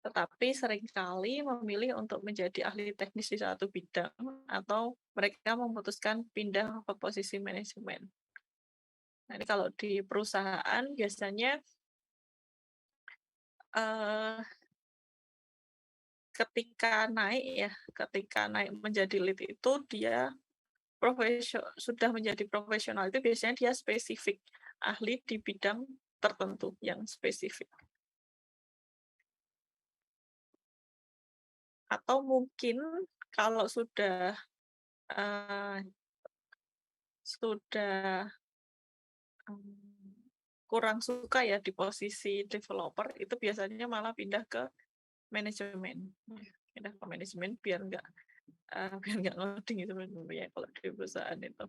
tetapi seringkali memilih untuk menjadi ahli teknis di satu bidang, atau mereka memutuskan pindah ke posisi manajemen. Nah, ini kalau di perusahaan biasanya ketika naik menjadi lead itu dia sudah menjadi profesional itu biasanya dia spesifik, ahli di bidang tertentu yang spesifik. Atau mungkin kalau sudah kurang suka ya di posisi developer, itu biasanya malah pindah ke manajemen. Pindah ke manajemen biar nggak ngoding itu ya kalau di perusahaan itu.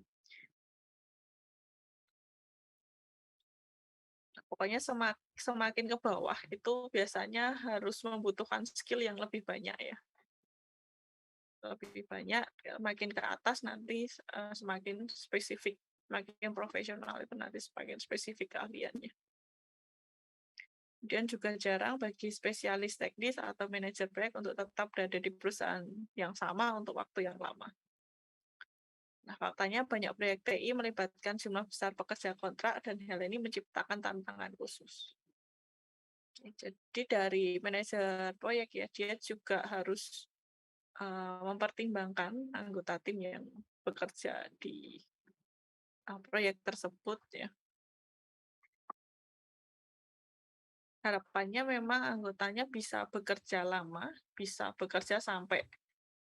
Pokoknya semakin ke bawah itu biasanya harus membutuhkan skill yang lebih banyak ya. Lebih banyak, makin ke atas nanti semakin spesifik, makin profesional itu nanti semakin spesifik keahliannya. Kemudian juga jarang bagi spesialis teknis atau manajer proyek untuk tetap berada di perusahaan yang sama untuk waktu yang lama. Nah, faktanya banyak proyek TI melibatkan jumlah besar pekerja kontrak dan hal ini menciptakan tantangan khusus. Jadi dari manajer proyek ya, dia juga harus mempertimbangkan anggota tim yang bekerja di proyek tersebut ya. Harapannya memang anggotanya bisa bekerja lama, bisa bekerja sampai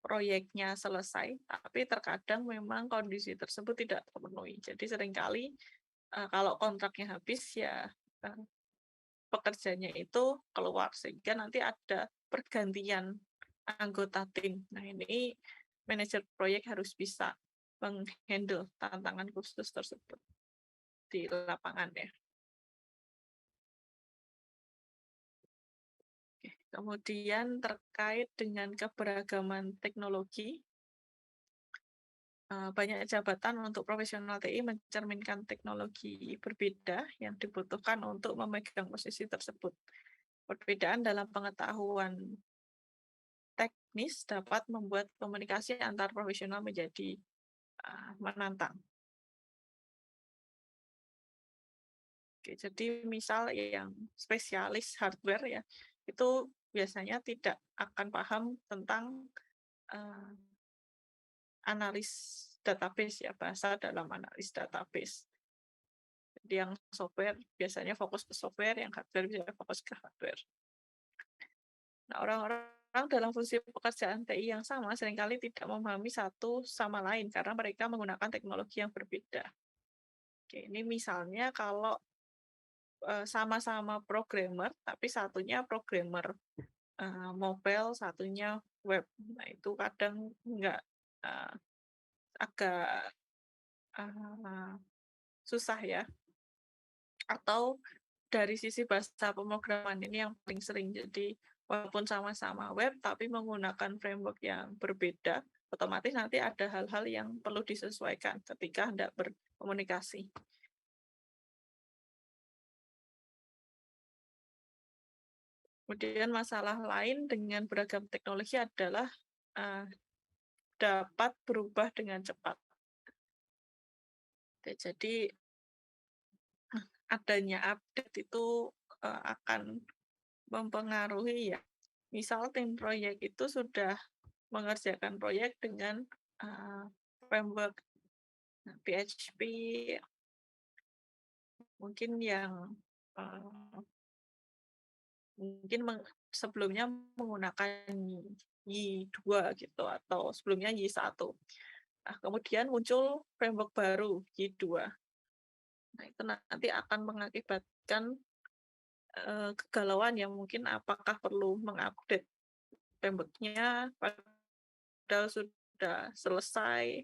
proyeknya selesai, tapi terkadang memang kondisi tersebut tidak terpenuhi. Jadi seringkali, kalau kontraknya habis ya, pekerjanya itu keluar, sehingga nanti ada pergantian anggota tim. Nah, ini manajer proyek harus bisa menghandle tantangan khusus tersebut di lapangan ya. Oke, kemudian terkait dengan keberagaman teknologi, banyak jabatan untuk profesional TI mencerminkan teknologi berbeda yang dibutuhkan untuk memegang posisi tersebut. Perbedaan dalam pengetahuan teknis dapat membuat komunikasi antar profesional menjadi menantang. Oke, jadi misal yang spesialis hardware ya, itu biasanya tidak akan paham tentang analis database ya, bahasa dalam analis database. Jadi yang software biasanya fokus ke software, yang hardware biasanya fokus ke hardware. Nah, orang-orang dalam fungsi pekerjaan TI yang sama seringkali tidak memahami satu sama lain karena mereka menggunakan teknologi yang berbeda. Oke, ini misalnya kalau sama-sama programmer, tapi satunya programmer mobile, satunya web. Nah, itu kadang agak susah ya. Atau dari sisi bahasa pemrograman ini yang paling sering. Jadi walaupun sama-sama web, tapi menggunakan framework yang berbeda, otomatis nanti ada hal-hal yang perlu disesuaikan ketika hendak berkomunikasi. Kemudian masalah lain dengan beragam teknologi adalah dapat berubah dengan cepat. Oke, jadi adanya update itu akan mempengaruhi ya. Misal tim proyek itu sudah mengerjakan proyek dengan framework PHP, mungkin yang sebelumnya menggunakan Y2 gitu, atau sebelumnya Y1. Nah, kemudian muncul framework baru, Y2. Nah, itu nanti akan mengakibatkan kegalauan yang mungkin apakah perlu mengupdate framework-nya padahal sudah selesai.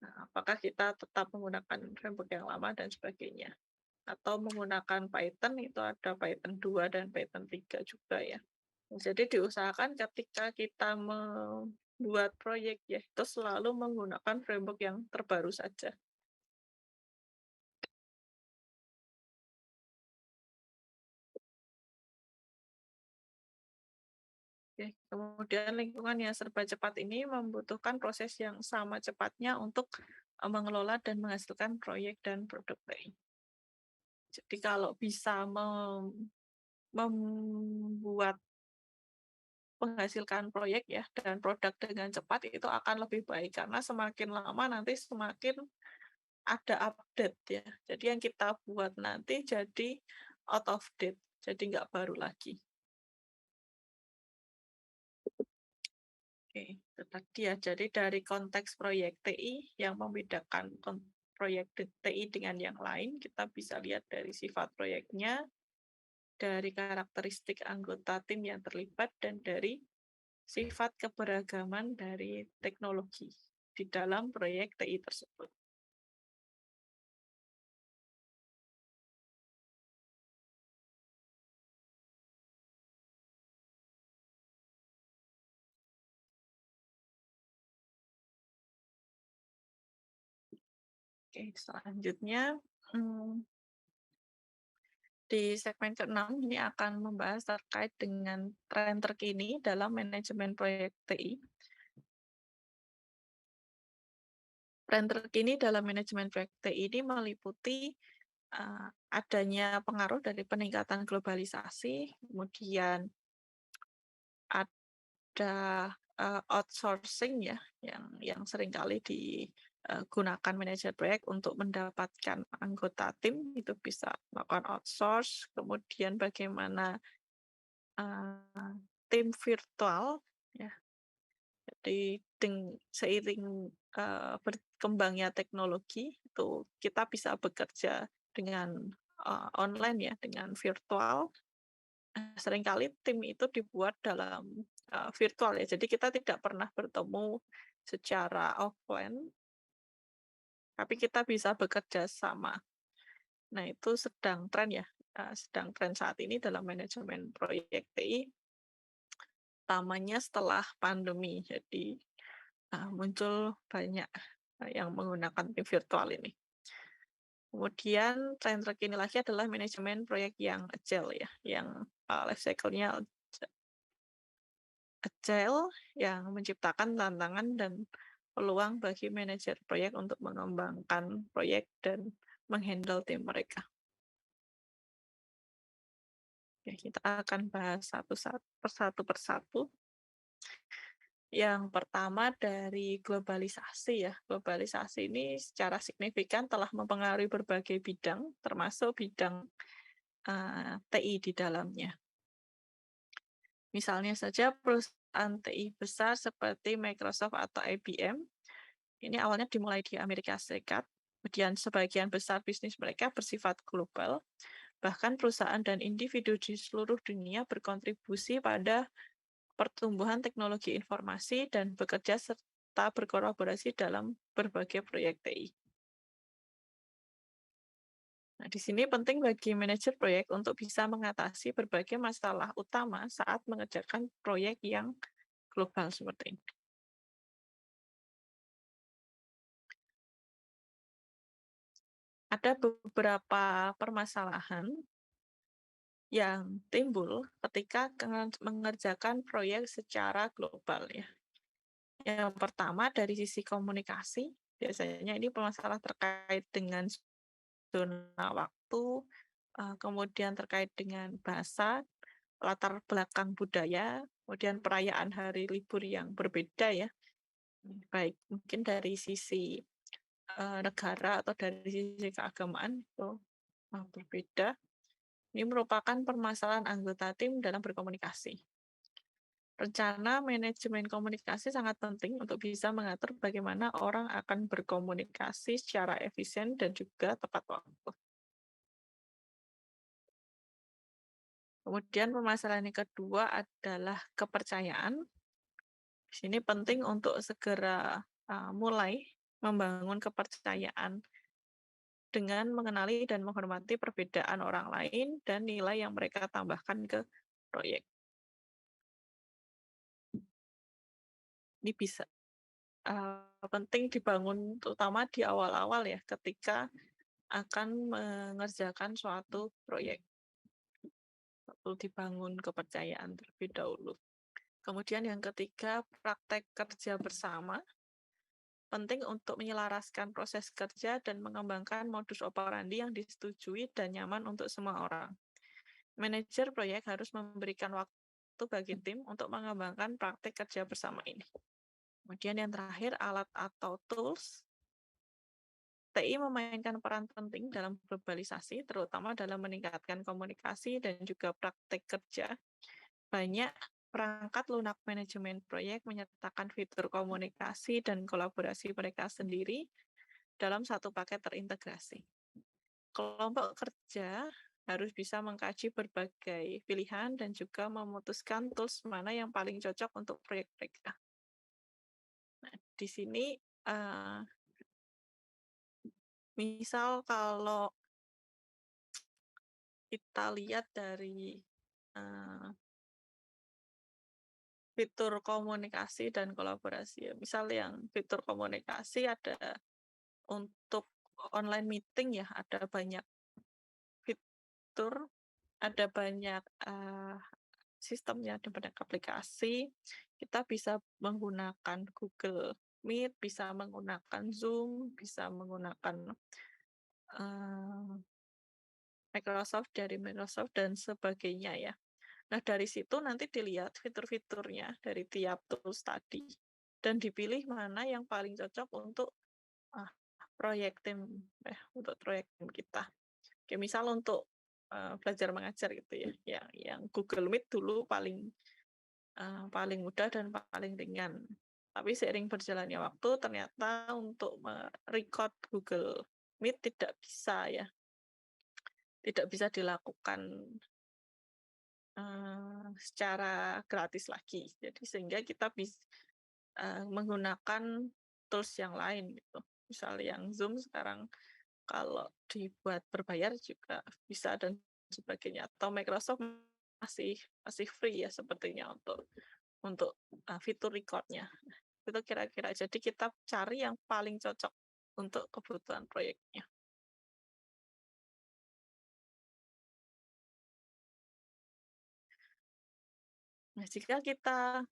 Nah, apakah kita tetap menggunakan framework yang lama dan sebagainya. Atau menggunakan Python, itu ada Python 2 dan Python 3 juga ya. Jadi diusahakan ketika kita membuat proyek ya, itu selalu menggunakan framework yang terbaru saja. Oke, kemudian lingkungan yang serba cepat ini membutuhkan proses yang sama cepatnya untuk mengelola dan menghasilkan proyek dan produk TI. Jadi kalau bisa menghasilkan proyek ya dan produk dengan cepat, itu akan lebih baik karena semakin lama nanti semakin ada update ya. Jadi yang kita buat nanti jadi out of date, jadi nggak baru lagi. Oke, itu tadi ya. Jadi dari konteks proyek TI yang membedakan proyek TI dengan yang lain, kita bisa lihat dari sifat proyeknya, dari karakteristik anggota tim yang terlibat, dan dari sifat keberagaman dari teknologi di dalam proyek TI tersebut. Oke, selanjutnya di segmen ke-6 ini akan membahas terkait dengan tren terkini dalam manajemen proyek TI. Tren terkini dalam manajemen proyek TI ini meliputi adanya pengaruh dari peningkatan globalisasi, kemudian ada outsourcing ya, yang seringkali digunakan manajer proyek untuk mendapatkan anggota tim, itu bisa melakukan outsource. Kemudian bagaimana tim virtual ya, jadi seiring berkembangnya teknologi itu kita bisa bekerja dengan online ya, dengan virtual. Seringkali tim itu dibuat dalam virtual ya. Jadi kita tidak pernah bertemu secara offline, tapi kita bisa bekerja sama. Nah, itu sedang tren ya, sedang tren saat ini dalam manajemen proyek TI, utamanya setelah pandemi. Jadi muncul banyak yang menggunakan tim virtual ini. Kemudian tren terkini lagi adalah manajemen proyek yang agile ya, yang life cycle-nya agile, yang menciptakan tantangan dan peluang bagi manajer proyek untuk mengembangkan proyek dan menghandle tim mereka. Ya, kita akan bahas persatu persatu. Yang pertama dari globalisasi ya. Globalisasi ini secara signifikan telah mempengaruhi berbagai bidang, termasuk bidang TI di dalamnya. Misalnya saja perusahaan TI besar seperti Microsoft atau IBM, ini awalnya dimulai di Amerika Serikat, kemudian sebagian besar bisnis mereka bersifat global, bahkan perusahaan dan individu di seluruh dunia berkontribusi pada pertumbuhan teknologi informasi dan bekerja serta berkolaborasi dalam berbagai proyek TI. Nah, di sini penting bagi manajer proyek untuk bisa mengatasi berbagai masalah utama saat mengerjakan proyek yang global seperti ini. Ada beberapa permasalahan yang timbul ketika mengerjakan proyek secara global ya. Yang pertama dari sisi komunikasi, biasanya ini permasalahan terkait dengan zona waktu, kemudian terkait dengan bahasa, latar belakang budaya, kemudian perayaan hari libur yang berbeda ya, baik mungkin dari sisi negara atau dari sisi keagamaan itu berbeda. Ini merupakan permasalahan anggota tim dalam berkomunikasi. Rencana manajemen komunikasi sangat penting untuk bisa mengatur bagaimana orang akan berkomunikasi secara efisien dan juga tepat waktu. Kemudian permasalahan yang kedua adalah kepercayaan. Di sini penting untuk segera mulai membangun kepercayaan dengan mengenali dan menghormati perbedaan orang lain dan nilai yang mereka tambahkan ke proyek. Ini bisa penting dibangun terutama di awal-awal ya, ketika akan mengerjakan suatu proyek. Perlu dibangun kepercayaan terlebih dahulu. Kemudian yang ketiga, praktek kerja bersama. Penting untuk menyelaraskan proses kerja dan mengembangkan modus operandi yang disetujui dan nyaman untuk semua orang. Manajer proyek harus memberikan waktu bagi tim untuk mengembangkan praktek kerja bersama ini. Kemudian yang terakhir, alat atau tools. TI memainkan peran penting dalam globalisasi, terutama dalam meningkatkan komunikasi dan juga praktek kerja. Banyak perangkat lunak manajemen proyek menyertakan fitur komunikasi dan kolaborasi mereka sendiri dalam satu paket terintegrasi. Kelompok kerja harus bisa mengkaji berbagai pilihan dan juga memutuskan tools mana yang paling cocok untuk proyek mereka. Nah, di sini misal kalau kita lihat dari fitur komunikasi dan kolaborasi ya. Misal yang fitur komunikasi ada untuk online meeting ya, ada banyak fitur, ada banyak sistemnya, ada banyak aplikasi. Kita bisa menggunakan Google Meet, bisa menggunakan Zoom, bisa menggunakan Microsoft dari Microsoft dan sebagainya ya. Nah, dari situ nanti dilihat fitur-fiturnya dari tiap tools tadi dan dipilih mana yang paling cocok untuk proyek tim kita. Kayak misal untuk belajar mengajar gitu ya, yang Google Meet dulu paling mudah dan paling ringan. Tapi seiring berjalannya waktu ternyata untuk merecord Google Meet tidak bisa ya, tidak bisa dilakukan secara gratis lagi. Jadi sehingga kita menggunakan tools yang lain gitu. Misalnya yang Zoom sekarang kalau dibuat berbayar juga bisa dan sebagainya. Atau Microsoft masih free ya sepertinya untuk fitur record-nya. Itu kira-kira. Jadi kita cari yang paling cocok untuk kebutuhan proyeknya. Nah, jika kita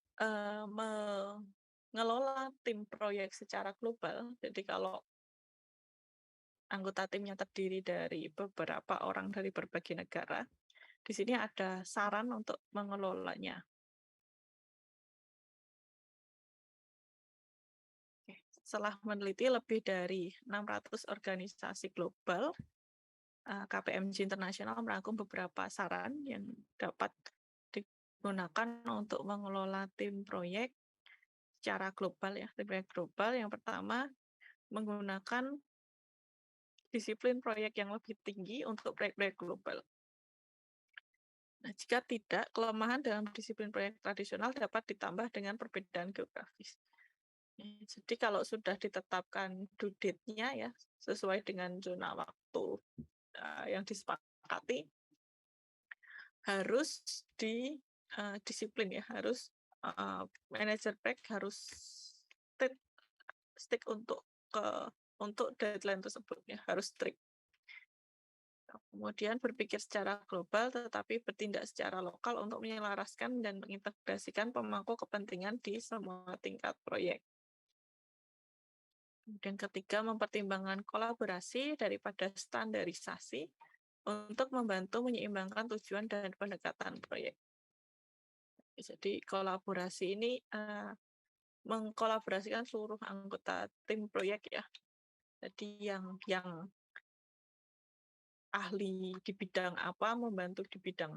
mengelola tim proyek secara global, jadi kalau anggota timnya terdiri dari beberapa orang dari berbagai negara, di sini ada saran untuk mengelolanya. Setelah meneliti lebih dari 600 organisasi global, KPMG Internasional merangkum beberapa saran yang dapat digunakan untuk mengelola tim proyek secara global ya, tim proyek global. Yang pertama, menggunakan disiplin proyek yang lebih tinggi untuk proyek-proyek global. Nah, jika tidak, kelemahan dalam disiplin proyek tradisional dapat ditambah dengan perbedaan geografis. Jadi kalau sudah ditetapkan due date-nya ya, sesuai dengan zona waktu yang disepakati, harus disiplin ya, harus manajer proyek harus stick untuk deadline tersebut ya, harus strict. Kemudian berpikir secara global tetapi bertindak secara lokal untuk menyelaraskan dan mengintegrasikan pemangku kepentingan di semua tingkat proyek. Kemudian ketiga, mempertimbangkan kolaborasi daripada standarisasi untuk membantu menyeimbangkan tujuan dan pendekatan proyek. Jadi kolaborasi ini mengkolaborasikan seluruh anggota tim proyek ya. Jadi yang ahli di bidang apa membantu di bidang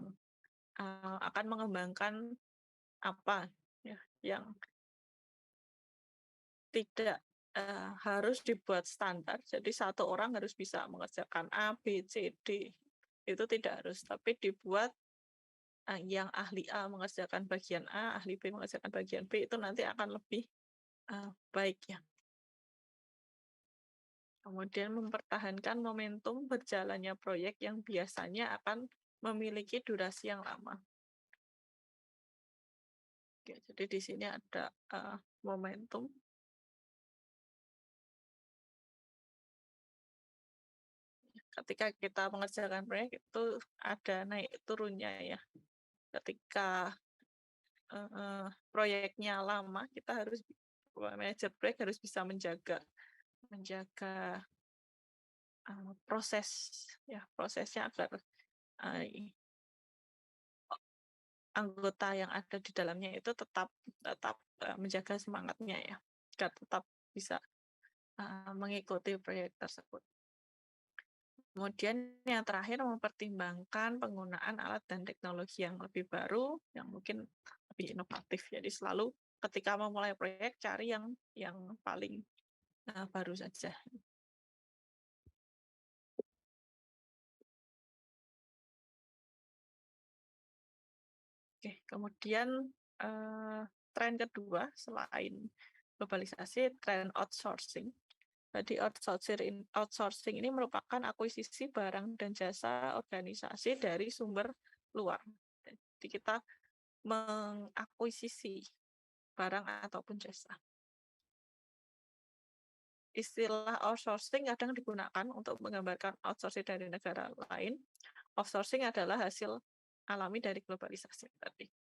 akan mengembangkan apa ya yang tidak harus dibuat standar. Jadi satu orang harus bisa mengerjakan A, B, C, D. Itu tidak harus, tapi dibuat yang ahli A mengerjakan bagian A, ahli B mengerjakan bagian B, itu nanti akan lebih baik ya. Kemudian mempertahankan momentum berjalannya proyek yang biasanya akan memiliki durasi yang lama. Oke, jadi di sini ada momentum. Ketika kita mengerjakan proyek itu ada naik turunnya ya. Ketika proyeknya lama, kita harus manajer proyek harus bisa menjaga prosesnya agar anggota yang ada di dalamnya itu tetap menjaga semangatnya ya, agar tetap bisa mengikuti proyek tersebut. Kemudian yang terakhir mempertimbangkan penggunaan alat dan teknologi yang lebih baru, yang mungkin lebih inovatif. Jadi selalu ketika memulai proyek cari yang paling baru saja. Oke, kemudian tren kedua selain globalisasi, tren outsourcing. Jadi outsourcing ini merupakan akuisisi barang dan jasa organisasi dari sumber luar. Jadi kita mengakuisisi barang ataupun jasa. Istilah outsourcing kadang digunakan untuk menggambarkan outsourcing dari negara lain. Outsourcing adalah hasil alami dari globalisasi tadi.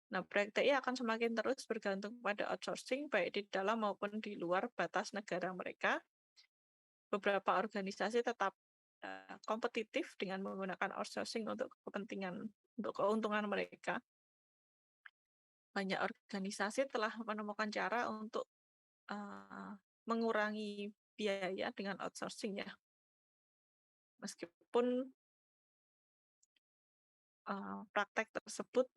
Nah, proyek TI akan semakin terus bergantung pada outsourcing, baik di dalam maupun di luar batas negara mereka. Beberapa organisasi tetap kompetitif dengan menggunakan outsourcing untuk keuntungan mereka. Banyak organisasi telah menemukan cara untuk mengurangi biaya dengan outsourcing ya. Meskipun praktek tersebut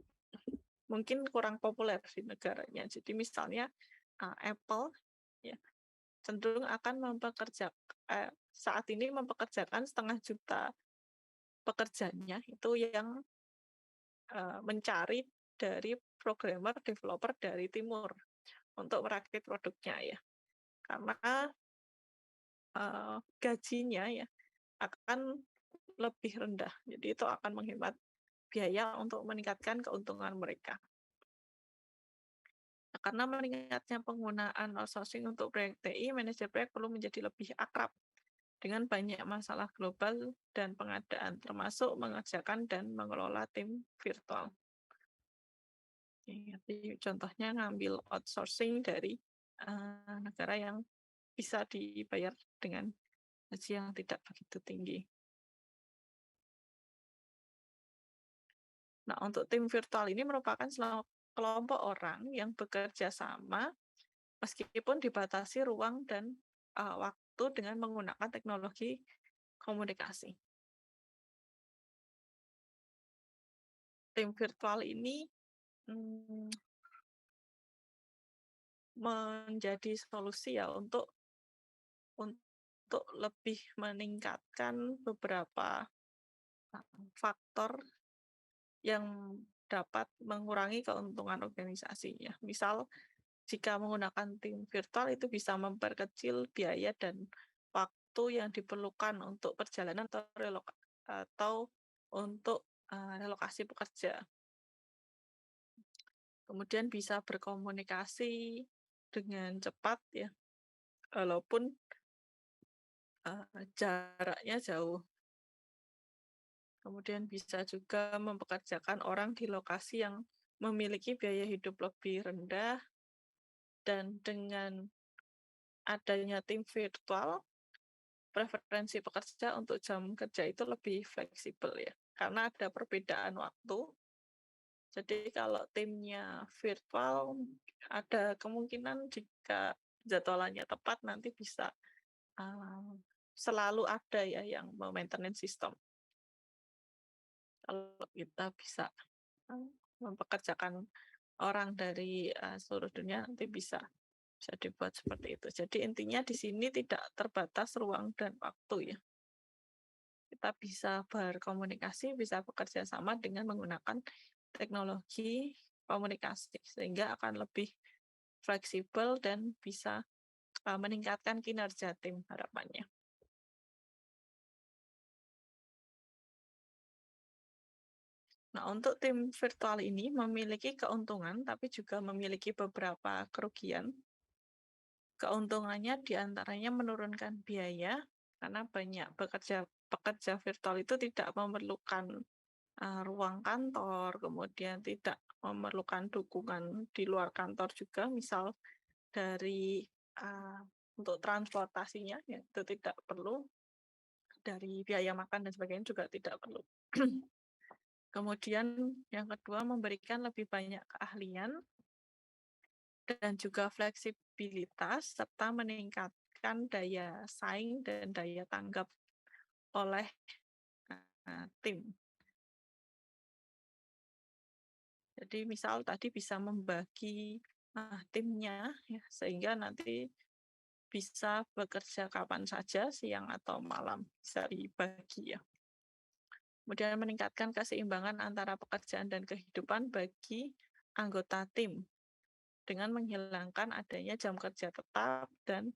mungkin kurang populer di negaranya. Jadi misalnya Apple ya, cenderung akan saat ini mempekerjakan 500.000 pekerjanya itu yang mencari dari programmer, developer dari timur untuk merakit produknya ya. Karena gajinya ya akan lebih rendah. Jadi itu akan menghemat biaya untuk meningkatkan keuntungan mereka. Karena meningkatnya penggunaan outsourcing untuk proyek TI, manajer proyek perlu menjadi lebih akrab dengan banyak masalah global dan pengadaan, termasuk mengerjakan dan mengelola tim virtual. Jadi contohnya ngambil outsourcing dari negara yang bisa dibayar dengan gaji yang tidak begitu tinggi. Nah, untuk tim virtual ini merupakan kelompok orang yang bekerja sama meskipun dibatasi ruang dan waktu dengan menggunakan teknologi komunikasi. Tim virtual ini menjadi solusi ya untuk lebih meningkatkan beberapa faktor yang dapat mengurangi keuntungan organisasi ya. Misal jika menggunakan tim virtual itu bisa memperkecil biaya dan waktu yang diperlukan untuk perjalanan atau untuk relokasi pekerja. Kemudian bisa berkomunikasi dengan cepat ya, walaupun jaraknya jauh. Kemudian bisa juga mempekerjakan orang di lokasi yang memiliki biaya hidup lebih rendah, dan dengan adanya tim virtual, preferensi pekerja untuk jam kerja itu lebih fleksibel ya, karena ada perbedaan waktu. Jadi kalau timnya virtual, ada kemungkinan jika jadwalannya tepat nanti bisa selalu ada ya yang maintenance sistem. Kalau kita bisa mempekerjakan orang dari seluruh dunia nanti bisa dibuat seperti itu. Jadi intinya di sini tidak terbatas ruang dan waktu ya. Kita bisa berkomunikasi, bisa bekerja sama dengan menggunakan teknologi komunikasi sehingga akan lebih fleksibel dan bisa meningkatkan kinerja tim harapannya. Nah, untuk tim virtual ini memiliki keuntungan, tapi juga memiliki beberapa kerugian. Keuntungannya diantaranya menurunkan biaya, karena banyak pekerja virtual itu tidak memerlukan ruang kantor, kemudian tidak memerlukan dukungan di luar kantor juga, misal dari untuk transportasinya, ya, itu tidak perlu, dari biaya makan dan sebagainya juga tidak perlu. Kemudian yang kedua memberikan lebih banyak keahlian dan juga fleksibilitas serta meningkatkan daya saing dan daya tanggap oleh tim. Jadi misal tadi bisa membagi timnya ya, sehingga nanti bisa bekerja kapan saja, siang atau malam, bisa dibagi ya. Kemudian meningkatkan keseimbangan antara pekerjaan dan kehidupan bagi anggota tim dengan menghilangkan adanya jam kerja tetap dan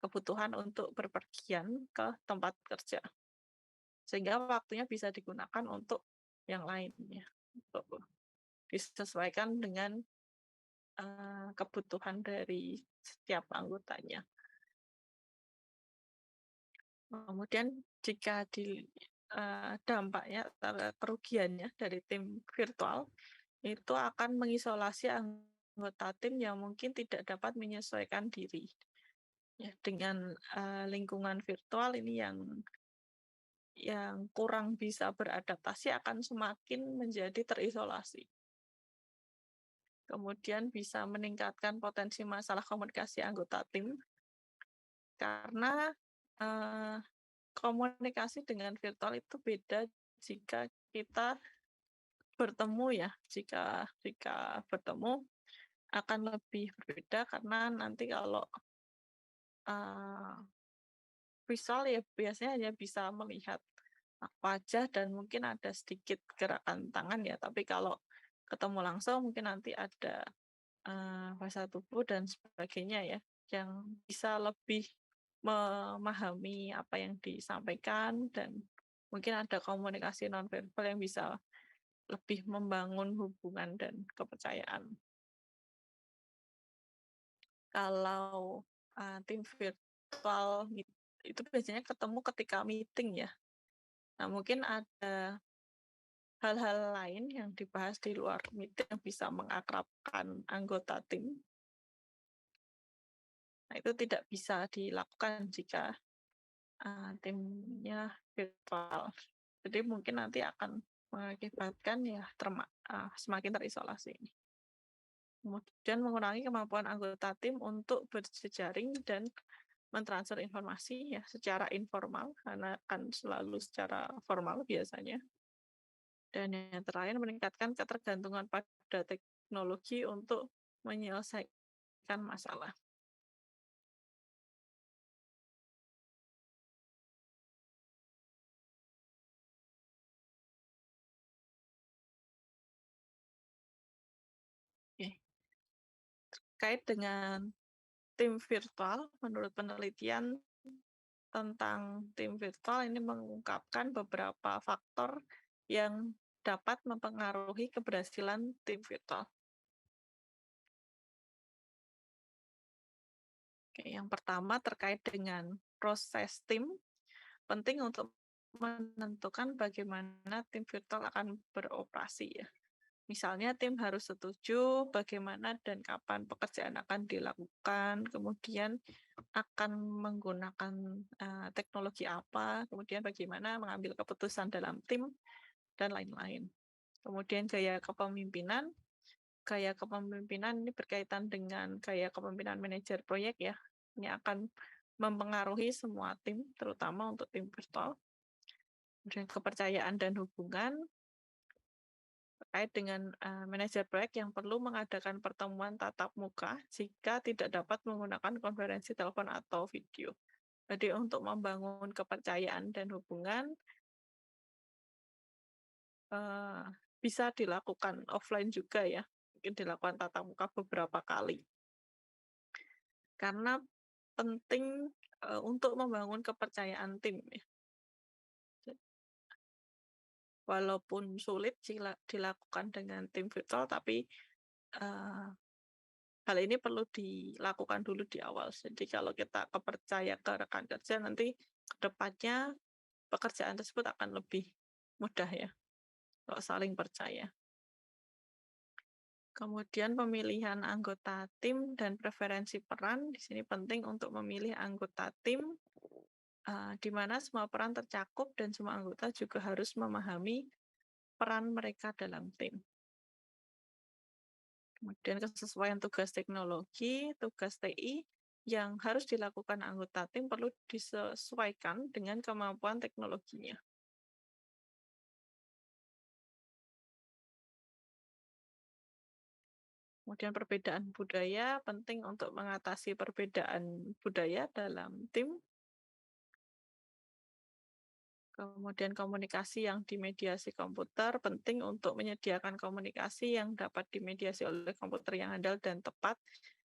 kebutuhan untuk berpergian ke tempat kerja. Sehingga waktunya bisa digunakan untuk yang lainnya. Disesuaikan dengan kebutuhan dari setiap anggotanya. Kemudian jika dampaknya atau kerugiannya dari tim virtual itu akan mengisolasi anggota tim yang mungkin tidak dapat menyesuaikan diri ya, dengan lingkungan virtual ini yang kurang bisa beradaptasi akan semakin menjadi terisolasi. Kemudian bisa meningkatkan potensi masalah komunikasi anggota tim karena komunikasi dengan virtual itu beda jika kita bertemu ya. Jika bertemu akan lebih berbeda karena nanti kalau visual ya biasanya hanya bisa melihat wajah dan mungkin ada sedikit gerakan tangan ya, tapi kalau ketemu langsung mungkin nanti ada bahasa tubuh dan sebagainya ya, yang bisa lebih memahami apa yang disampaikan dan mungkin ada komunikasi nonverbal yang bisa lebih membangun hubungan dan kepercayaan. Kalau tim virtual itu biasanya ketemu ketika meeting ya. Nah, mungkin ada hal-hal lain yang dibahas di luar meeting yang bisa mengakrabkan anggota tim. Nah, itu tidak bisa dilakukan jika timnya virtual. Jadi mungkin nanti akan mengakibatkan ya semakin terisolasi. Kemudian mengurangi kemampuan anggota tim untuk berjejaring dan mentransfer informasi ya secara informal, karena kan selalu secara formal biasanya. Dan yang terakhir meningkatkan ketergantungan pada teknologi untuk menyelesaikan masalah. Oke. Terkait dengan tim virtual, menurut penelitian tentang tim virtual ini mengungkapkan beberapa faktor yang dapat mempengaruhi keberhasilan tim virtual. Oke, yang pertama terkait dengan proses tim, penting untuk menentukan bagaimana tim virtual akan beroperasi ya. Misalnya tim harus setuju bagaimana dan kapan pekerjaan akan dilakukan, kemudian akan menggunakan teknologi apa, kemudian bagaimana mengambil keputusan dalam tim, dan lain-lain. Kemudian gaya kepemimpinan ini berkaitan dengan gaya kepemimpinan manajer proyek ya. Ini akan mempengaruhi semua tim, terutama untuk tim virtual. Kemudian kepercayaan dan hubungan, terkait dengan manajer proyek yang perlu mengadakan pertemuan tatap muka jika tidak dapat menggunakan konferensi telepon atau video. Jadi untuk membangun kepercayaan dan hubungan bisa dilakukan offline juga ya, mungkin dilakukan tatap muka beberapa kali. Karena penting untuk membangun kepercayaan tim ya. Walaupun sulit dilakukan dengan tim virtual, tapi hal ini perlu dilakukan dulu di awal. Jadi kalau kita kepercaya ke rekan kerja, nanti ke depannya pekerjaan tersebut akan lebih mudah ya, kalau saling percaya. Kemudian pemilihan anggota tim dan preferensi peran, di sini penting untuk memilih anggota tim di mana semua peran tercakup dan semua anggota juga harus memahami peran mereka dalam tim. Kemudian kesesuaian tugas teknologi, tugas TI yang harus dilakukan anggota tim perlu disesuaikan dengan kemampuan teknologinya. Kemudian perbedaan budaya, penting untuk mengatasi perbedaan budaya dalam tim. Kemudian komunikasi yang dimediasi komputer, penting untuk menyediakan komunikasi yang dapat dimediasi oleh komputer yang handal dan tepat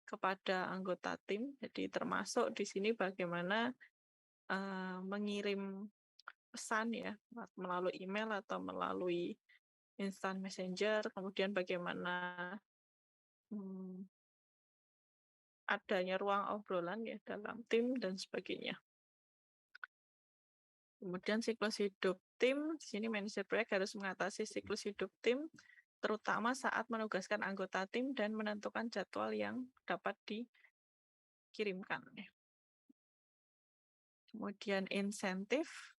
kepada anggota tim. Jadi termasuk di sini bagaimana mengirim pesan ya melalui email atau melalui instant messenger, kemudian bagaimana adanya ruang obrolan ya dalam tim dan sebagainya. Kemudian siklus hidup tim, di sini manajer proyek harus mengatasi siklus hidup tim, terutama saat menugaskan anggota tim dan menentukan jadwal yang dapat dikirimkan. Kemudian insentif.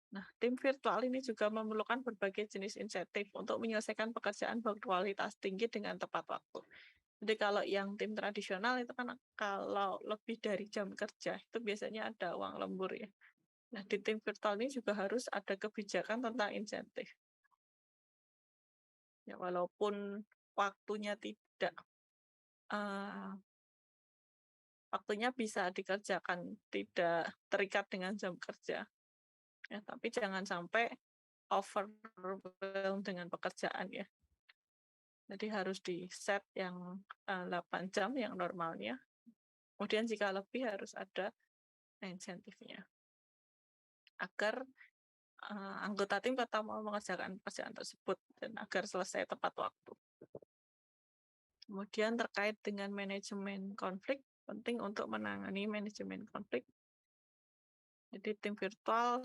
Nah, tim virtual ini juga memerlukan berbagai jenis insentif untuk menyelesaikan pekerjaan berkualitas tinggi dengan tepat waktu. Jadi kalau yang tim tradisional itu kan kalau lebih dari jam kerja itu biasanya ada uang lembur ya. Nah, di tim virtual ini juga harus ada kebijakan tentang insentif. Ya, walaupun waktunya waktunya bisa dikerjakan tidak terikat dengan jam kerja. Ya, tapi jangan sampai overwhelmed dengan pekerjaan ya. Jadi harus di-set yang 8 jam yang normalnya. Kemudian jika lebih harus ada insentifnya. Agar anggota tim tetap mau mengerjakan pekerjaan tersebut dan agar selesai tepat waktu. Kemudian terkait dengan manajemen konflik, penting untuk menangani manajemen konflik. Jadi tim virtual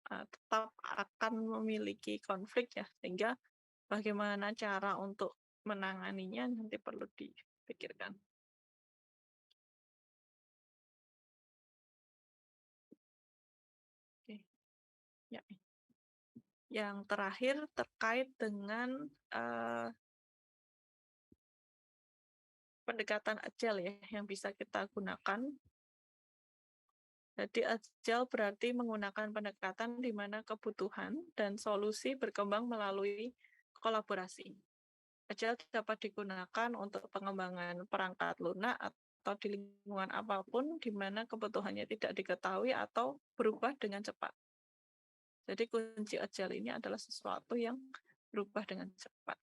tetap akan memiliki konflik ya, sehingga bagaimana cara untuk menanganinya nanti perlu dipikirkan. Oke. Ya. Yang terakhir terkait dengan pendekatan agile ya yang bisa kita gunakan. Jadi agile berarti menggunakan pendekatan di mana kebutuhan dan solusi berkembang melalui kolaborasi. Agile dapat digunakan untuk pengembangan perangkat lunak atau di lingkungan apapun di mana kebutuhannya tidak diketahui atau berubah dengan cepat. Jadi kunci agile ini adalah sesuatu yang berubah dengan cepat.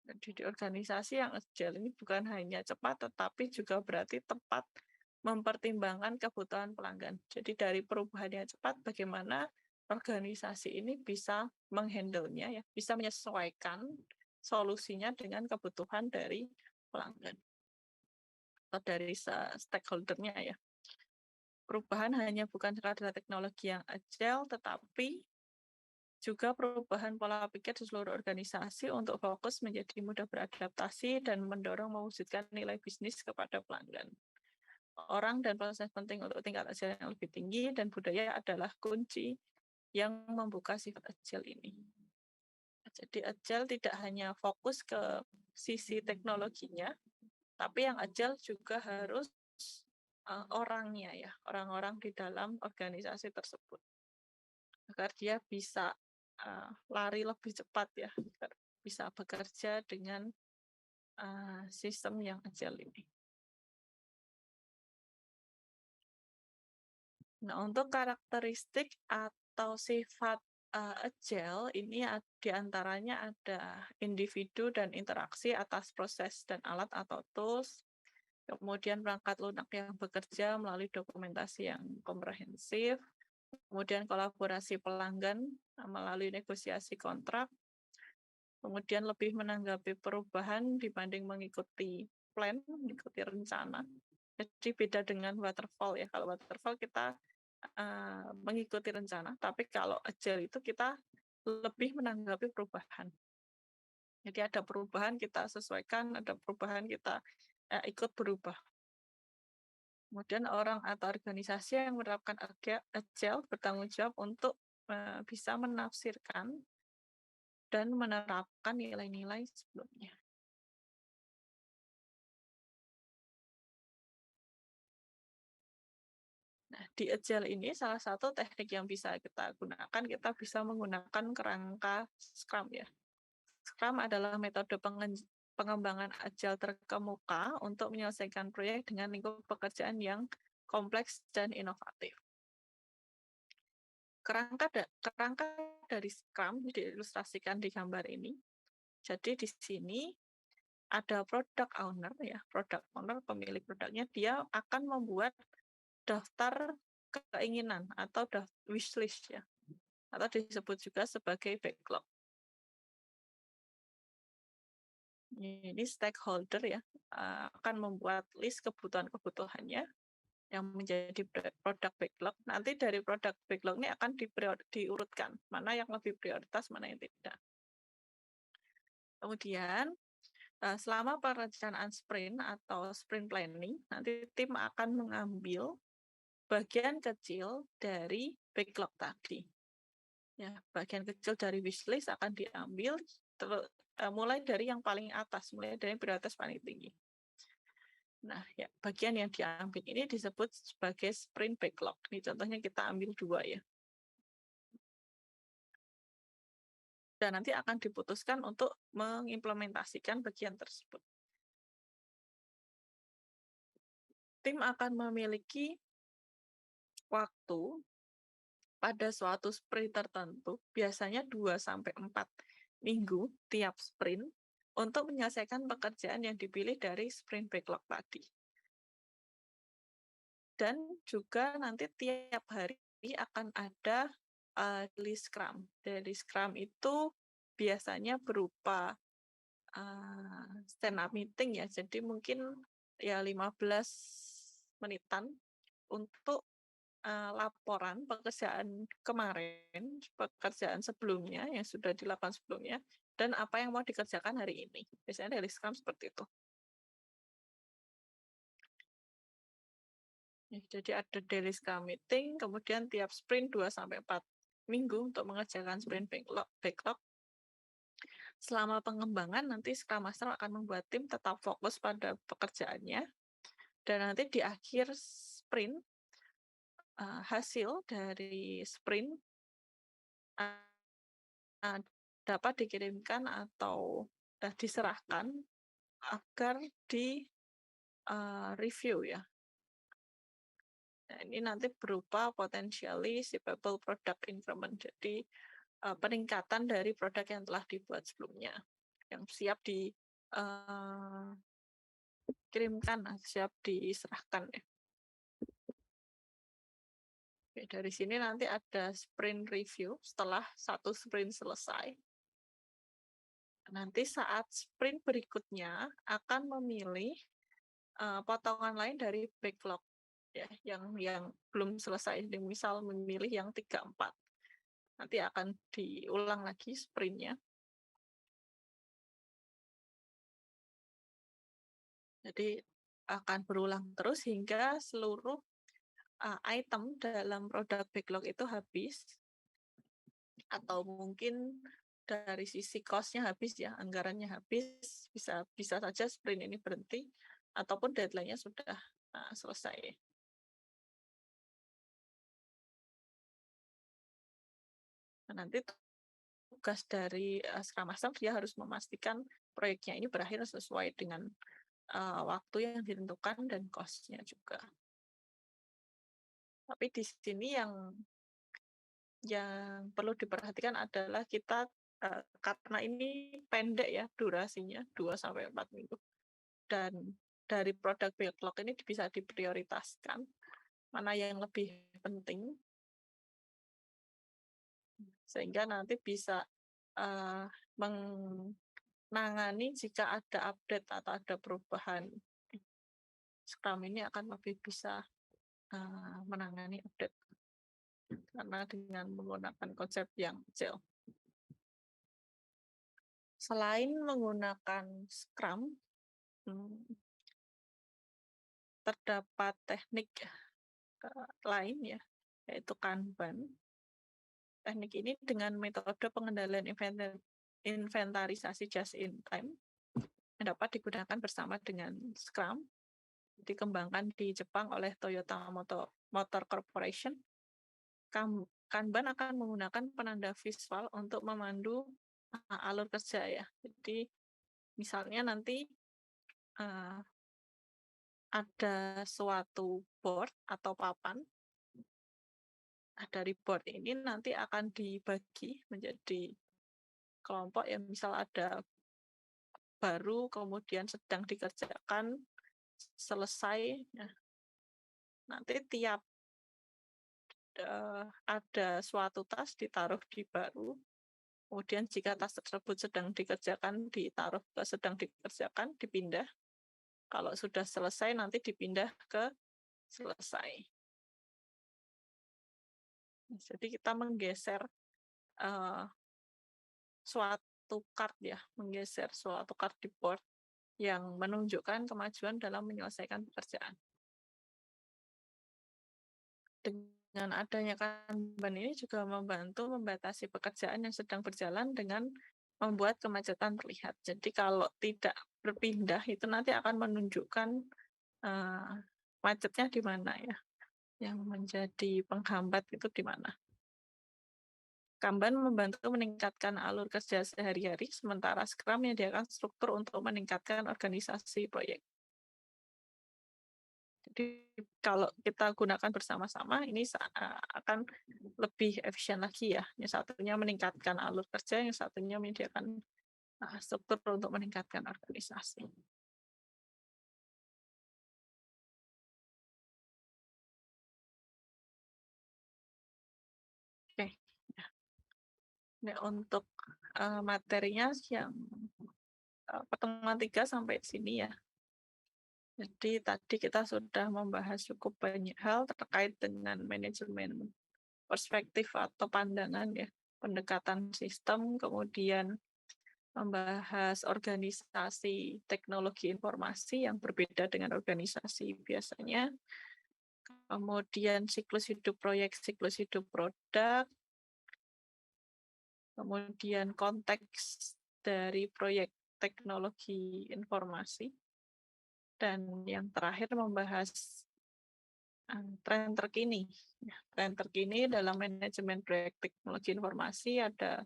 Jadi di organisasi yang agile ini bukan hanya cepat, tetapi juga berarti tepat mempertimbangkan kebutuhan pelanggan. Jadi dari perubahan yang cepat, bagaimana organisasi ini bisa menghandle-nya, ya, bisa menyesuaikan solusinya dengan kebutuhan dari pelanggan atau dari stakeholder-nya ya. Perubahan hanya bukan sekadar teknologi yang agile, tetapi juga perubahan pola pikir di seluruh organisasi untuk fokus menjadi mudah beradaptasi dan mendorong mewujudkan nilai bisnis kepada pelanggan. Orang dan proses penting untuk tingkat agile yang lebih tinggi dan budaya adalah kunci yang membuka sifat agile ini. Jadi agile tidak hanya fokus ke sisi teknologinya, tapi yang agile juga harus orangnya ya, orang-orang di dalam organisasi tersebut. Agar dia bisa lari lebih cepat ya, bisa bekerja dengan sistem yang agile ini. Nah, untuk karakteristik atau sifat agile ini diantaranya ada individu dan interaksi atas proses dan alat atau tools, kemudian perangkat lunak yang bekerja melalui dokumentasi yang komprehensif, kemudian kolaborasi pelanggan melalui negosiasi kontrak, kemudian lebih menanggapi perubahan dibanding mengikuti plan, mengikuti rencana. Jadi beda dengan waterfall ya. Kalau waterfall kita mengikuti rencana, tapi kalau agile itu kita lebih menanggapi perubahan. Jadi ada perubahan kita sesuaikan, ada perubahan kita ikut berubah. Kemudian orang atau organisasi yang menerapkan agile bertanggung jawab untuk bisa menafsirkan dan menerapkan nilai-nilai sebelumnya. Nah, di agile ini salah satu teknik yang bisa kita gunakan, kita bisa menggunakan kerangka Scrum ya. Scrum adalah metode pengembangan agile terkemuka untuk menyelesaikan proyek dengan lingkup pekerjaan yang kompleks dan inovatif. Kerangka dari Scrum diilustrasikan di gambar ini. Jadi di sini ada product owner ya, product owner pemilik produknya, dia akan membuat daftar keinginan atau wishlist ya, atau disebut juga sebagai backlog. Ini stakeholder ya akan membuat list kebutuhan-kebutuhannya yang menjadi produk backlog. Nanti dari produk backlog ini akan diurutkan mana yang lebih prioritas, mana yang tidak. Kemudian selama perencanaan sprint atau sprint planning, nanti tim akan mengambil bagian kecil dari backlog tadi. Ya, bagian kecil dari wishlist akan diambil mulai dari yang paling atas, mulai dari prioritas paling tinggi. Nah, ya, bagian yang diambil ini disebut sebagai sprint backlog. Ini contohnya kita ambil 2 ya. dan nanti akan diputuskan untuk mengimplementasikan bagian tersebut. Tim akan memiliki waktu pada suatu sprint tertentu, biasanya 2-4 minggu tiap sprint, untuk menyelesaikan pekerjaan yang dipilih dari sprint backlog tadi. Dan juga nanti tiap hari akan ada daily scrum. Daily scrum itu biasanya berupa stand up meeting ya, jadi mungkin ya 15 menitan untuk laporan pekerjaan kemarin, pekerjaan sebelumnya yang sudah dilakukan sebelumnya, dan apa yang mau dikerjakan hari ini. Biasanya daily scrum seperti itu. Ya, jadi ada daily scrum meeting, kemudian tiap sprint 2-4 minggu untuk mengerjakan sprint backlog. Selama pengembangan, nanti Scrum Master akan membuat tim tetap fokus pada pekerjaannya, dan nanti di akhir sprint, hasil dari sprint dapat dikirimkan atau diserahkan agar di review ya. Nah, ini nanti berupa potentially shippable product increment, jadi peningkatan dari produk yang telah dibuat sebelumnya, yang siap dikirimkan, siap diserahkan ya. Oke, dari sini nanti ada sprint review setelah satu sprint selesai. Nanti saat sprint berikutnya akan memilih potongan lain dari backlog ya, yang belum selesai. Misal memilih yang 3-4. Nanti akan diulang lagi sprintnya. Jadi akan berulang terus hingga seluruh item dalam produk backlog itu habis, atau mungkin dari sisi cost-nya habis ya, anggarannya habis, bisa saja sprint ini berhenti, ataupun deadline-nya sudah selesai. Nah, nanti tugas dari Scrum Master, dia harus memastikan proyeknya ini berakhir sesuai dengan waktu yang ditentukan dan cost-nya juga. Tapi di sini yang perlu diperhatikan adalah kita karena ini pendek ya durasinya 2-4 minggu, dan dari produk backlog ini bisa diprioritaskan mana yang lebih penting sehingga nanti bisa menangani jika ada update atau ada perubahan. Scrum ini akan lebih bisa menangani update karena dengan menggunakan konsep yang agile. Selain menggunakan Scrum, terdapat teknik lain ya, yaitu Kanban. Teknik ini dengan metode pengendalian inventarisasi just in time yang dapat digunakan bersama dengan Scrum, dikembangkan di Jepang oleh Toyota Motor Corporation. Kanban akan menggunakan penanda visual untuk memandu alur kerja ya. Jadi misalnya nanti ada suatu board atau papan. Dari board ini nanti akan dibagi menjadi kelompok yang misal ada baru, kemudian sedang dikerjakan, selesai. Nah, nanti tiap ada suatu tas ditaruh di baru, kemudian jika tas tersebut sedang dikerjakan, ditaruh ke sedang dikerjakan, dipindah. Kalau sudah selesai, nanti dipindah ke selesai. Jadi kita menggeser suatu card ya, menggeser suatu card di board yang menunjukkan kemajuan dalam menyelesaikan pekerjaan. Dengan adanya Kanban ini juga membantu membatasi pekerjaan yang sedang berjalan dengan membuat kemacetan terlihat. Jadi kalau tidak berpindah itu nanti akan menunjukkan macetnya di mana ya, yang menjadi penghambat itu di mana. Kanban membantu meningkatkan alur kerja sehari-hari, sementara Scrum menyediakan struktur untuk meningkatkan organisasi proyek. Jadi kalau kita gunakan bersama-sama, ini akan lebih efisien lagi ya. Yang satunya meningkatkan alur kerja, yang satunya menyediakan struktur untuk meningkatkan organisasi. Oke. Nah, untuk materinya yang pertemuan 3 sampai sini ya. Jadi tadi kita sudah membahas cukup banyak hal terkait dengan manajemen perspektif atau pandangan ya, pendekatan sistem, kemudian membahas organisasi teknologi informasi yang berbeda dengan organisasi biasanya, kemudian siklus hidup proyek, siklus hidup produk, kemudian konteks dari proyek teknologi informasi, dan yang terakhir membahas tren terkini. Tren terkini dalam manajemen proyek teknologi informasi ada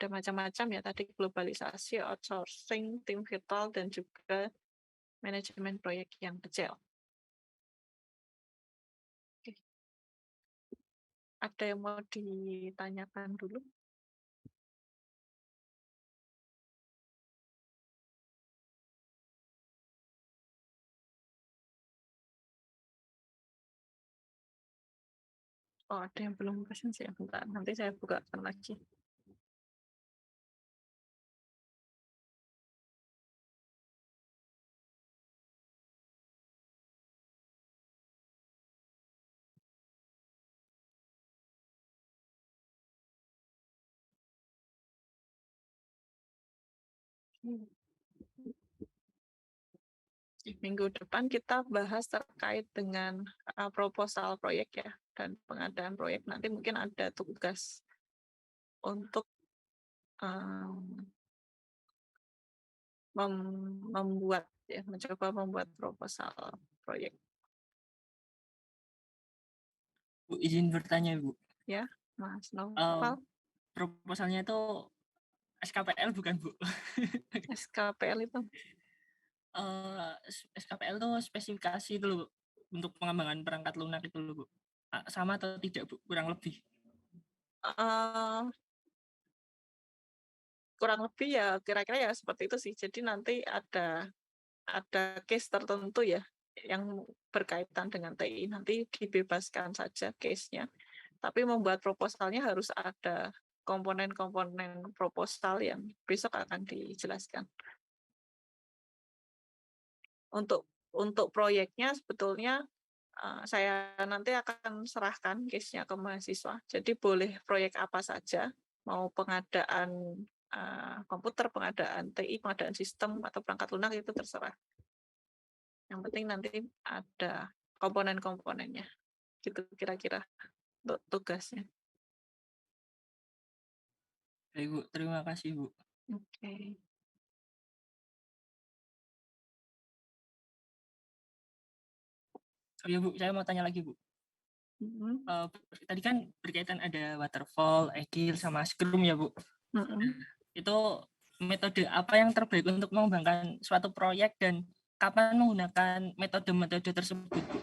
macam-macam ya, tadi globalisasi, outsourcing, tim virtual, dan juga manajemen proyek yang kecil. Oke. Ada yang mau ditanyakan dulu? Oh, ada yang belum presentasi ya, bentar. Nanti saya bukakan lagi. Minggu depan kita bahas terkait dengan proposal proyek ya, dan pengadaan proyek. Nanti mungkin ada tugas untuk membuat ya, mencoba membuat proposal proyek. Bu, izin bertanya, Bu. Ya, Mas Noval. Proposalnya itu SKPL bukan, Bu? SKPL itu SKPL itu spesifikasi itu loh, Bu, untuk pengembangan perangkat lunak itu loh, Bu. Sama atau tidak, Bu? Kurang lebih. kurang lebih ya kira-kira ya seperti itu sih. Jadi nanti ada case tertentu ya yang berkaitan dengan TI, nanti dibebaskan saja case-nya. Tapi membuat proposalnya harus ada komponen-komponen proposal yang besok akan dijelaskan. Untuk proyeknya sebetulnya saya nanti akan serahkan case-nya ke mahasiswa. Jadi boleh proyek apa saja, mau pengadaan komputer, pengadaan TI, pengadaan sistem, atau perangkat lunak, itu terserah. Yang penting nanti ada komponen-komponennya. Gitu kira-kira untuk tugasnya. Baik, Bu. Terima kasih, Bu. Oke. Oh ya, Bu, saya mau tanya lagi, Bu. Mm-mm. Tadi kan berkaitan ada waterfall, agile, sama scrum ya, Bu. Itu metode apa yang terbaik untuk mengembangkan suatu proyek dan kapan menggunakan metode-metode tersebut, Bu?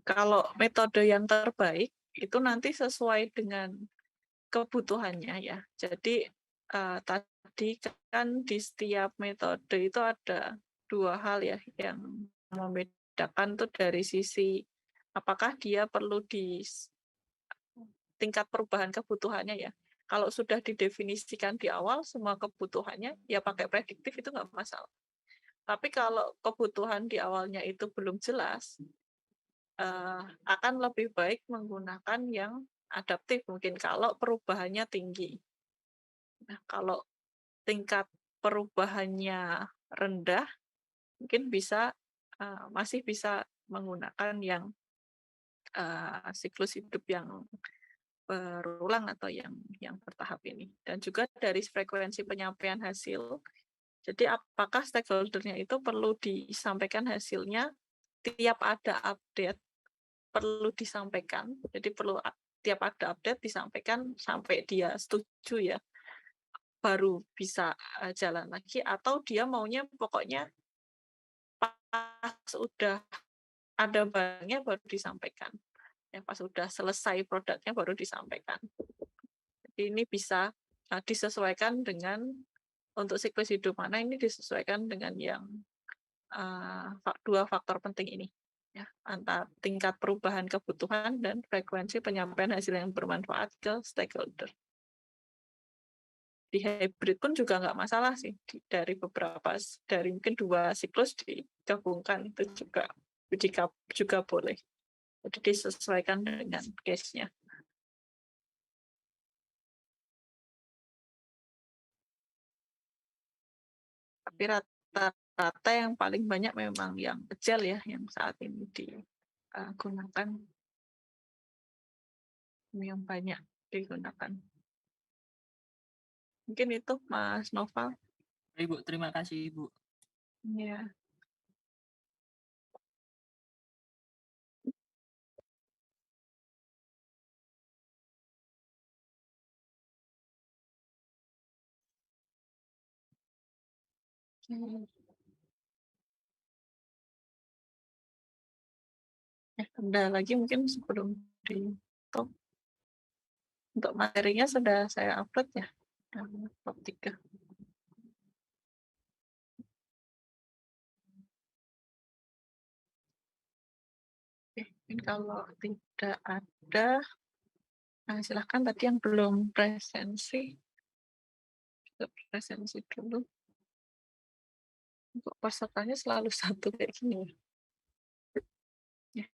Kalau metode yang terbaik itu nanti sesuai dengan kebutuhannya ya. Jadi tadi kan di setiap metode itu ada dua hal ya yang membedakan tuh dari sisi apakah dia perlu di tingkat perubahan kebutuhannya ya. Kalau sudah didefinisikan di awal semua kebutuhannya, ya pakai prediktif itu nggak masalah. Tapi kalau kebutuhan di awalnya itu belum jelas, akan lebih baik menggunakan yang adaptif mungkin kalau perubahannya tinggi. Nah, kalau tingkat perubahannya rendah, mungkin masih bisa menggunakan yang siklus hidup yang berulang atau yang bertahap ini. Dan juga dari frekuensi penyampaian hasil. Jadi apakah stakeholder-nya itu perlu disampaikan hasilnya tiap ada update, perlu disampaikan. Jadi perlu tiap ada update disampaikan sampai dia setuju ya, baru bisa jalan lagi, atau dia maunya pokoknya pas udah ada barangnya baru disampaikan. Ya, pas udah selesai produknya baru disampaikan. Jadi ini bisa disesuaikan dengan untuk siklus hidup mana ini disesuaikan dengan yang dua faktor penting ini. Ya, antara tingkat perubahan kebutuhan dan frekuensi penyampaian hasil yang bermanfaat ke stakeholder. Di hybrid pun juga nggak masalah sih, dari mungkin 2 siklus digabungkan itu juga boleh. Jadi disesuaikan dengan case-nya. Tapi rata-rata yang paling banyak memang yang agile ya, yang saat ini digunakan, yang banyak digunakan. Mungkin itu Mas Noval. Ibu, terima kasih Ibu. Ya. Ada lagi mungkin sebelum di-talk. Untuk materinya sudah saya upload ya, bab 3. Oke, kalau tidak ada, silahkan tadi yang belum presensi dulu. Untuk pesertanya selalu satu kayak gini. Ya.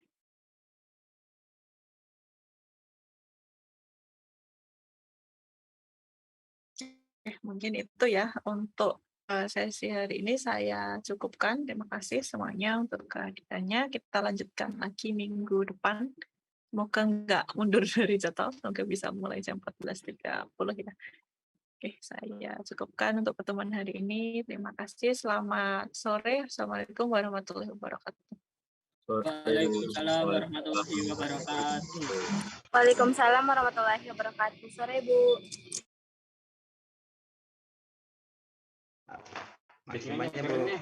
Mungkin itu ya untuk sesi hari ini saya cukupkan. Terima kasih semuanya untuk kehadirannya. Kita lanjutkan lagi minggu depan. Semoga nggak mundur dari jadwal. Semoga bisa mulai jam 14.30 ya. Oke, saya cukupkan untuk pertemuan hari ini. Terima kasih. Selamat sore. Assalamualaikum warahmatullahi wabarakatuh. Waalaikumsalam warahmatullahi wabarakatuh. Waalaikumsalam warahmatullahi wabarakatuh. Sore, Bu. Makasih banyak, Bu.